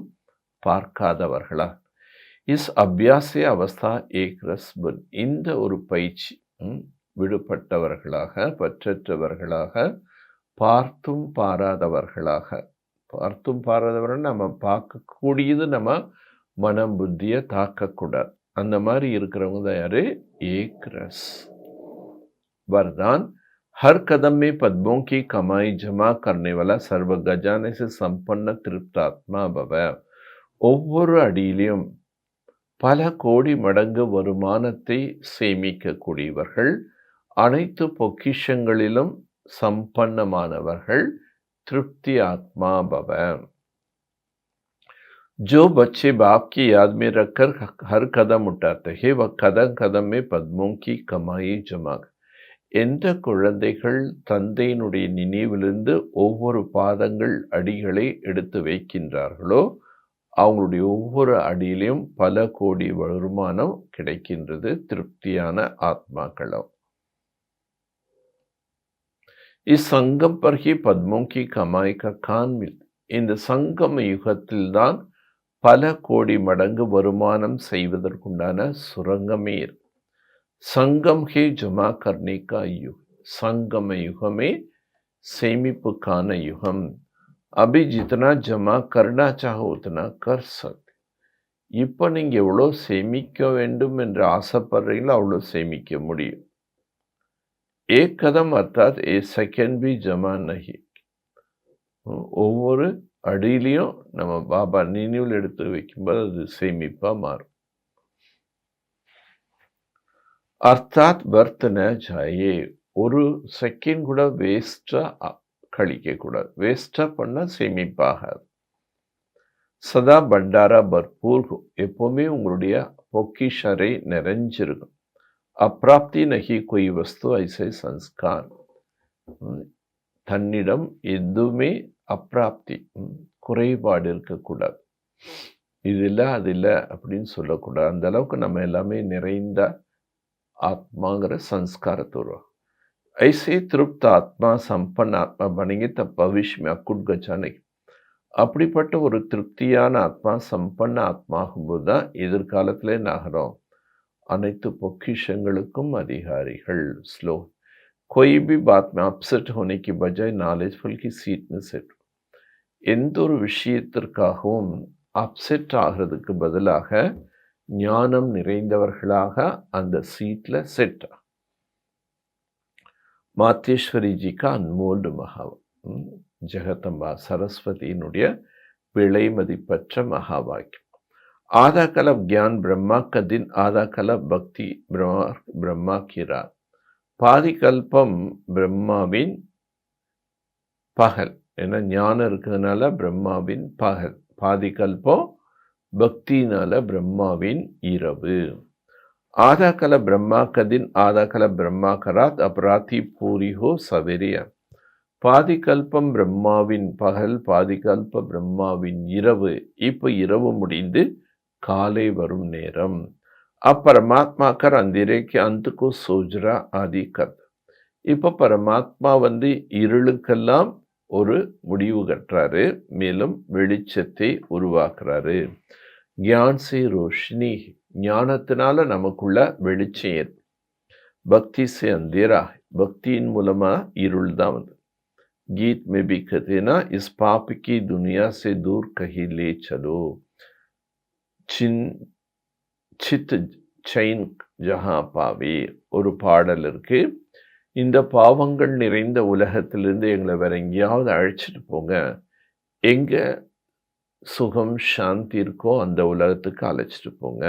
பார்க்காதவர்களா? इस अभ्यास अवस्था एक रस बन. இந்த ஒரு பயிற்சி, விடுபட்டவர்களாக பற்றற்றவர்களாக பார்த்தும் பாராதவர்களாக. பார்த்தும் பாராதவர்கள் நம்ம பார்க்கக்கூடியது நம்ம மனம் புத்தியை தாக்கக்கூடாது. அந்த மாதிரி இருக்கிறவங்க தான் யாரு? ஏக் ரஸ். वरदान, हर कदम में पद्मों की कमाई जमा करने वाला सर्व गजाने से संपन्न तृप्त आत्मा भव. ஒவ்வொரு அடியிலும் பல கோடி மடங்கு வருமானத்தை சேமிக்கக்கூடியவர்கள், அனைத்து பொக்கிஷங்களிலும் சம்பன்னமானவர்கள், திருப்தி ஆத்மா பவ. जो बच्चे बाप की याद में रखकर हर कदम उठाते हैं वह कदम कदम में पद्मों की कमाई जमा. எந்த குழந்தைகள் தந்தையினுடைய நினைவிலிருந்து ஒவ்வொரு பாதங்கள் அடிகளை எடுத்து வைக்கின்றார்களோ அவங்களுடைய ஒவ்வொரு அடியிலையும் பல கோடி வருமானம் கிடைக்கின்றது, திருப்தியான ஆத்மாக்களும். इस संगम पर ही पद्मों की कमाई का कान मिल. இந்த சங்கம யுகத்தில்தான் பல கோடி மடங்கு வருமானம் செய்வதற்குண்டான சுரங்கமே இருக்கு. संगम है जमा करने का युग. संगम युग में சேமிப்புக்கான யுகம். अभी जितना जमा करना चाहो उतना कर सकते. இப்போ நீங்க எவ்வளோ சேமிக்க வேண்டும் என்று ஆசைப்படுறீங்களோ அவ்வளோ சேமிக்க முடியும். एक कदम अर्थात एक सेकंड भी जमा नहीं. ஒவ்வொரு அடியிலையும் நம்ம பாபா நினைவில் எடுத்து வைக்கும்போது அது சேமிப்பா மாறும். அர்த்தாத் பர்த் ந ஜாயே. ஒரு செகண்ட் கூட வேஸ்டா கழிக்க கூடாது. வேஸ்டா பண்ணா சேமிப்பாகாது. சதா பண்டாரா பர்பூர். எப்பவுமே உங்களுடைய பொக்கிஷரை நிறைஞ்சிருக்கும். அப்பிராப்தி நகி கொய் வஸ்து ஐசே சன்ஸ்கார். தன்னிடம் எதுவுமே அப்பிராப்தி, குறைபாடு இருக்கக்கூடாது. இது இல்லை அது இல்லை அப்படின்னு சொல்லக்கூடாது. அந்த அளவுக்கு நம்ம எல்லாமே நிறைந்த आत्मांगर संस्कारतोर. ऐसे तृप्त आत्मा संपन्न आत्मा बनेंगे तब भविष्य में अकुट गचा नहीं. அப்படிப்பட்ட ஒரு திருப்தியான ஆத்மா, சம்பன்ன ஆத்மா ஆகும்போது தான் எதிர்காலத்திலே நகரும் அனைத்து பொக்கிஷங்களுக்கும் அதிகாரிகள். ஸ்லோ कोई भी बात में अपसेट होने की बजाय नॉलेजफुल की सीट में सेट. எந்த ஒரு விஷயத்திற்காகவும் அப்செட் ஆகிறதுக்கு பதிலாக ஞானம் நிறைந்தவர்களாக அந்த சீட்ல செட். மாத்தேஸ்வரி ஜிக்கு அன்மோல் மகாவ. ஜெகதம்பா சரஸ்வதியினுடைய விலை மதிப்பற்ற மகா வாக்கியம். आधा कल्प ज्ञान ब्रह्मा का दिन, आधा कल्प भक्ति ब्रह्मा की रात. பாதி கல்பம் பிரம்மாவின் பகல். ஏன்னா ஞானம் இருக்கிறதுனால பிரம்மாவின் பகல். பாதி கல்பம் பக்தினால பிரம்மாவின் இரவு. आधा कल्प ब्रह्मा का दिन, आधा कल्प ब्रह्मा का रात. अपराधी पूरी हो सवेरे. பாதி கல்பம் பிரம்மாவின் பகல், பாதி கல்ப பிரம்மாவின் இரவு. இப்போ இரவு முடிந்து காலை வரும் நேரம். अब परमात्मा कर अंधेरे के अंत को सोजरा आदि कर. இப்போ பரமாத்மா இருளுக்கெல்லாம் ஒரு முடிவு கட்டுறாரு, மேலும் வெளிச்சத்தை உருவாக்குறாரு. ज्ञान से रोशनी, ஞானத்தினால நமக்குள்ள வெளிச்சம் ஏற்படும். பக்தி से अंधेरा, பக்தியின் மூலமா இருள் தான் வந்து. गीत में भी कहते ना, इस पाप की दुनिया से दूर कहीं ले चलो. சித் செயின் ஜஹா பாவே ஒரு பாடல் இருக்கு. இந்த பாவங்கள் நிறைந்த உலகத்திலிருந்து எங்களை வேற எங்கேயாவது அழைச்சிட்டு போங்க, எங்க சுகம் சாந்தி இருக்கோ அந்த உலகத்துக்கு அழைச்சிட்டு போங்க.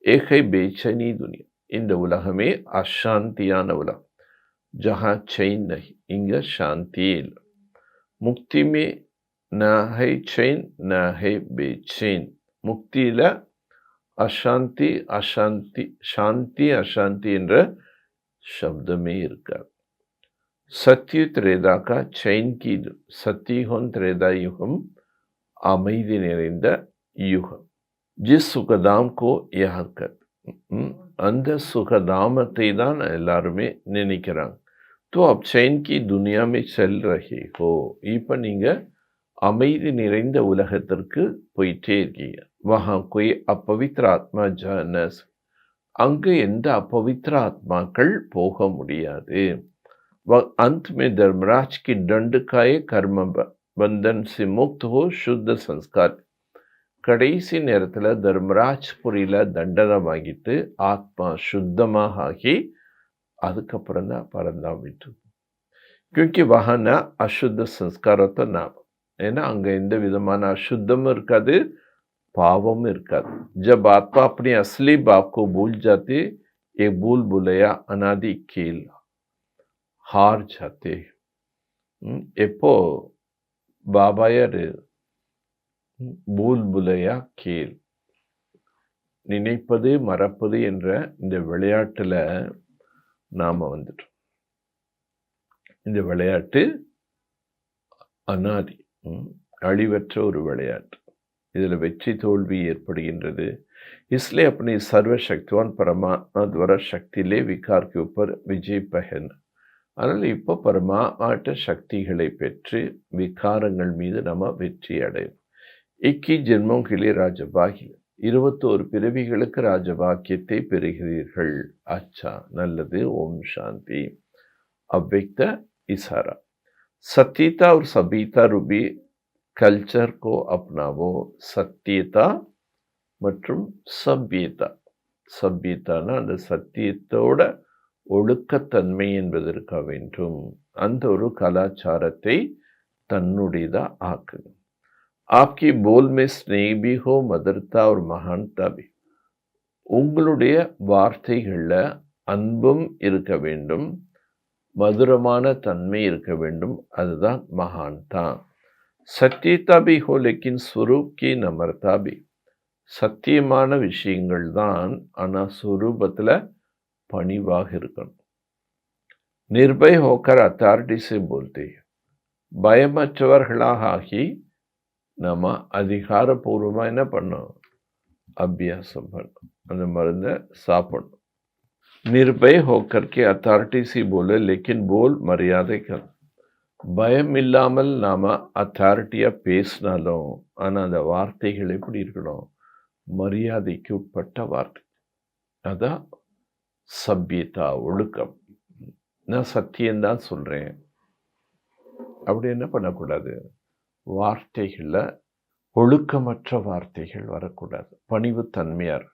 ஏகை பேச்சனி துனியா, இந்த உலகமே அசாந்தியான உலகம். ஜஹா செயின் நஹி, இங்க சாந்தியே இல்லை. முக்தி மே ந ஹை செயின் ந ஹை பேச்செயின், முக்தியில அசாந்தி அசாந்தி, சாந்தி அசாந்தி என்ற சப்தமே இருக்காது. சத்யு திரேதாக்கா செயின் கி, சத்தியுகம் திரேதா யுகம் அமைதி நிறைந்த யுகம். ஜிஸ் சுகதாம் கோ யாக்கர், அந்த சுகதாமத்தை தான் எல்லாருமே நினைக்கிறாங்க. तो अब चैन की दुनिया में चल रहे हो, இப்போ நீங்க அமைதி நிறைந்த உலகத்திற்கு போயிட்டே இருக்கீங்க. वहाँ कोई अपवित्र आत्मा जा न, அங்கு எந்த अपवित्र ஆத்மாக்கள் போக முடியாது. अंत में धर्मराज की दंड का कर्म बंधन से मुक्त हो शुद्ध संस्कार. கடைசி நேரத்தில் தர்மராஜ் புரியில தண்டனை வாங்கிட்டு ஆத்மா சுத்தமாக ஆகி அதுக்கப்புறம் தான் பரந்தாம் விட்டு. क्योंकि वहाँ न अशुद्ध संस्कारத்தை नाम, ஏன்னா அங்க எந்த விதமான அசுத்தமும் இருக்காது, பாவமும் இருக்காது. जब आत्मा अपने असली बाप को भूल जाते, ये भूल भुलैया अनादि खेल हार जाते. எப்போ பாபாயார் பூல் புலையா கேல், நினைப்பது மறப்பது என்ற இந்த விளையாட்டுல நாம வந்துட்டோம். இந்த விளையாட்டு அனாதி, அழிவற்ற ஒரு விளையாட்டு. இதுல வெற்றி தோல்வி ஏற்படுகின்றது. इसलिए अपनी सर्वशक्तिवान परमात्मा द्वारा शक्ति ले विकार के ऊपर विजय पहन. அதனால் இப்போ பரமாட்ட சக்திகளை பெற்று விகாரங்கள் மீது நம்ம வெற்றி அடையும். 21 ஜென்மம் கிளே ராஜபாகிய, 21 பிறவிகளுக்கு ராஜபாக்கியத்தை பெறுகிறீர்கள். அச்சா, நல்லது. ஓம் சாந்தி. अव्यक्त इशारा. सत्यता और सभ्यता रूपी कल्चर को अपनावो. சத்தியதா மற்றும் சभ्यता. சभ्यताனா அந்த சத்தியத்தோட ஒழுக்கத்தன்மை என்பதற்க வேண்டும். அந்த ஒரு கலாச்சாரத்தை தன்னுடையதா ஆக்குங்க. आपकी बोल में स्नेह भी हो, मधुरता और महानता भी. உங்களுடைய வார்த்தைகள்ல அன்பும் இருக்க வேண்டும், மதுரமான தன்மை இருக்க வேண்டும். அதுதான் மகான்தா. சத்தியதா भी हो लेकिन स्वरूप की नम्रता भी. சத்தியமான விஷயங்கள் தான், ஆனா स्वरूपத்துல பணிவாக இருக்கணும். निर्भय होकर अथॉरिटी से बोलते हैं. பயமற்றவர்களாக ஆகி நம்ம அதிகாரபூர்வமா என்ன பண்ணோம், அபியாசம் பண்ணோம், அந்த மருந்தை சாப்பிடணும். निर्भय होकर के अथॉरिटी से बोले लेकिन बोल मर्यादा कर. பயம் இல்லாமல் நாம அத்தாரிட்டியா பேசினாலும், ஆனா அந்த வார்த்தைகள் எப்படி இருக்கணும், மரியாதைக்கு உட்பட்ட வார்த்தை. அதான் சभ्यता, ஒழுக்கம். நான் சத்தியம்தான் சொல்றேன் அப்படி என்ன பண்ணக்கூடாது, வார்த்தைகள்ல ஒழுக்கமற்ற வார்த்தைகள் வரக்கூடாது, பணிவு தன்மையார்.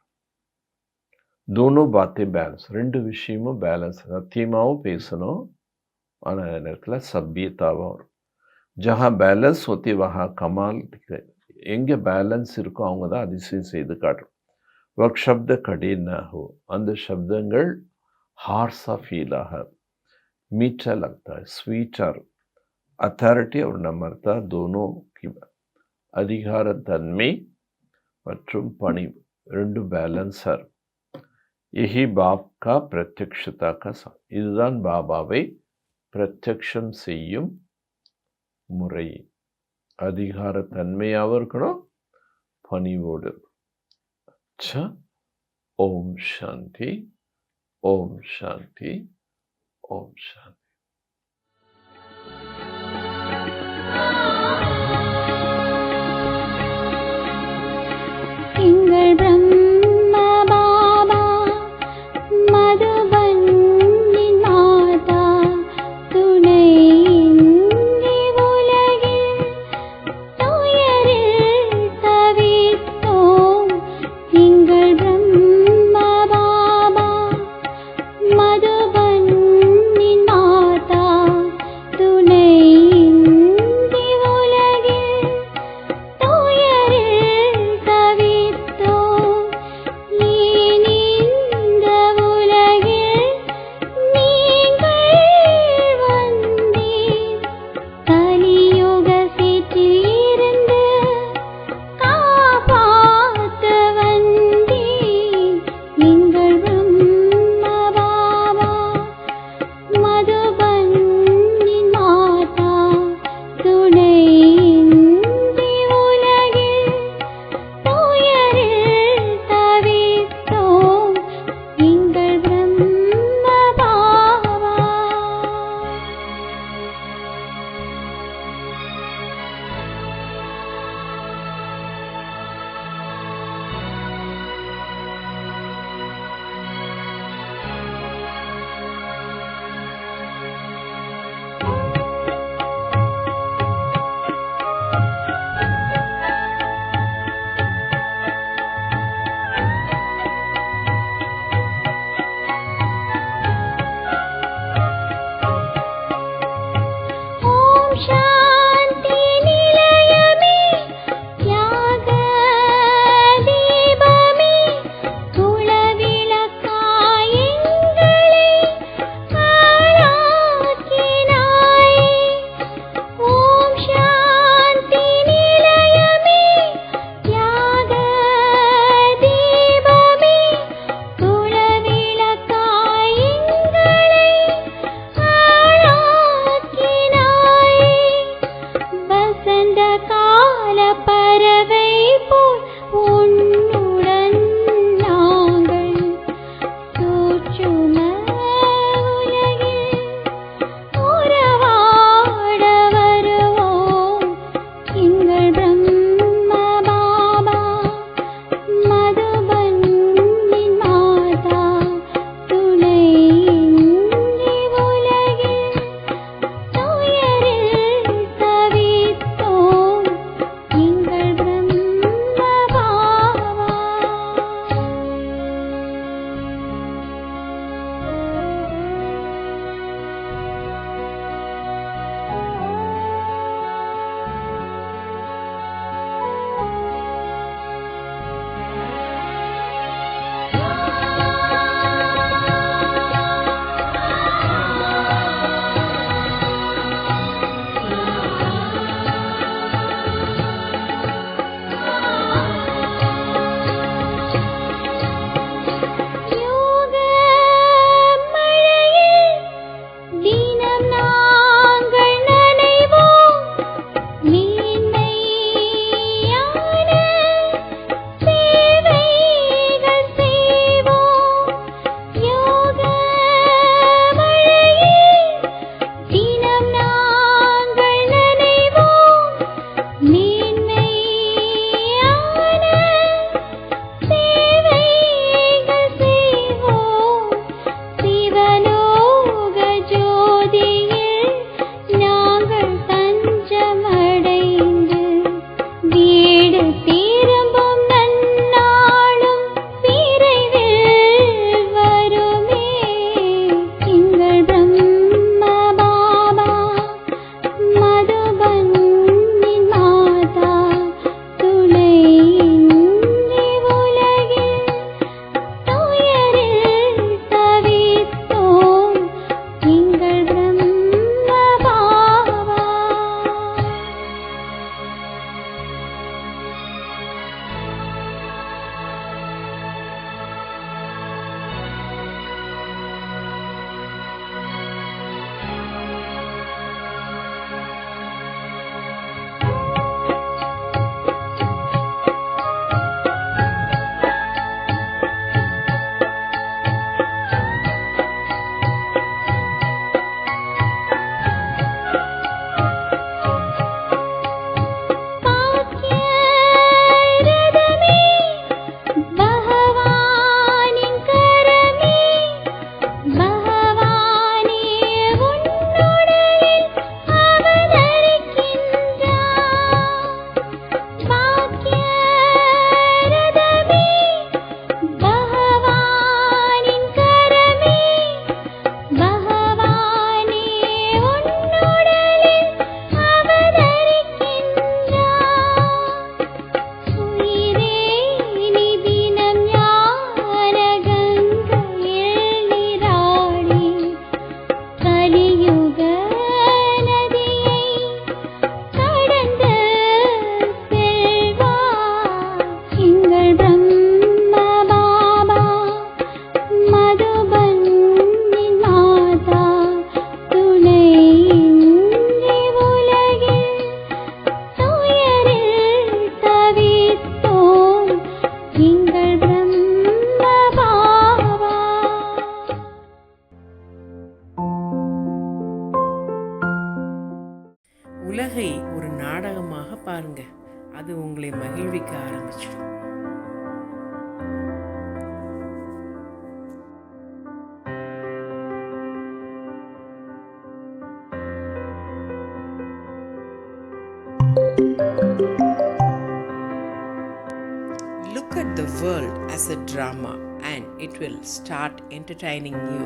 दोनों बातें பேலன்ஸ், ரெண்டு விஷயமும் பேலன்ஸ். சத்தியமாகவும் பேசணும், ஆனால் நேரத்தில் சभ्यताவும் வரும். ஜஹா பேலன்ஸ் होती वहाँ कमाल दिखे. எங்கே பேலன்ஸ் இருக்கோ அவங்க தான் அதிசயம் செய்து காட்டும். वह शब्द कड़े न हो, அந்த शब्दங்கள் हार्सा फील ஆக मीठा लगता है, स्वीट और अथॉरिटी और नम्रता दोनों की அதிகார தன்மை மற்றும் பணிவு ரெண்டு பேலன்ஸர். यही बाप का प्रत्यक्षता का இதுதான் பாபாவை பிரத்யக்ஷம் செய்யும் முறை. அதிகார தன்மையாக இருக்கணும், பணிவோடு. अच्छा, ओम शांति, ओम शांति, ओम शांति. எங்கள் பிரம்ம பாபா மதுபனின் மாதா துணை இன்றி உலகில் துயரில் தவித்தோம். எங்கள் பிரம்ம பாபா மதுபனின் மாதா துணை இன்றி உலகில் துயரில் தவித்தோம். ஏன் இந்த உலகில் நீங்கள் வந்தீர்? கலியுக சேற்றிலிருந்து காப்பாற்ற வந்தீர். எங்கள் பிரம்ம பாபா மதுபனின் மாதா துணை இன்றி உலகில் துயரில் தவித்தோம். எங்கள் பிரம்ம பாபா. ஓம் சாந்தி நிலையமே, தியாக தீபமே, குலவிளக்காய் எங்களை ஆளாக்கினாயே. ஓம் சாந்தி நிலையமே, தியாக தீபமே, குலவிளக்காய் எங்களை ஆளாக்கினாயே. வசந்த கால பறவை போல் உன்னுடன் நாங்கள் சூட்சும உலகில் உறவாட வருவோம். எங்கள் பிரம்ம பாபா மதுபனின் மாதா துணை இன்றி உலகில் துயரில் தவித்தோம். எங்கள் நாடகமாக பாருங்க. அது உங்களை மகிழ்விக்க ஆரம்பிச்சிடும். Look at the world as a drama and it will start entertaining you.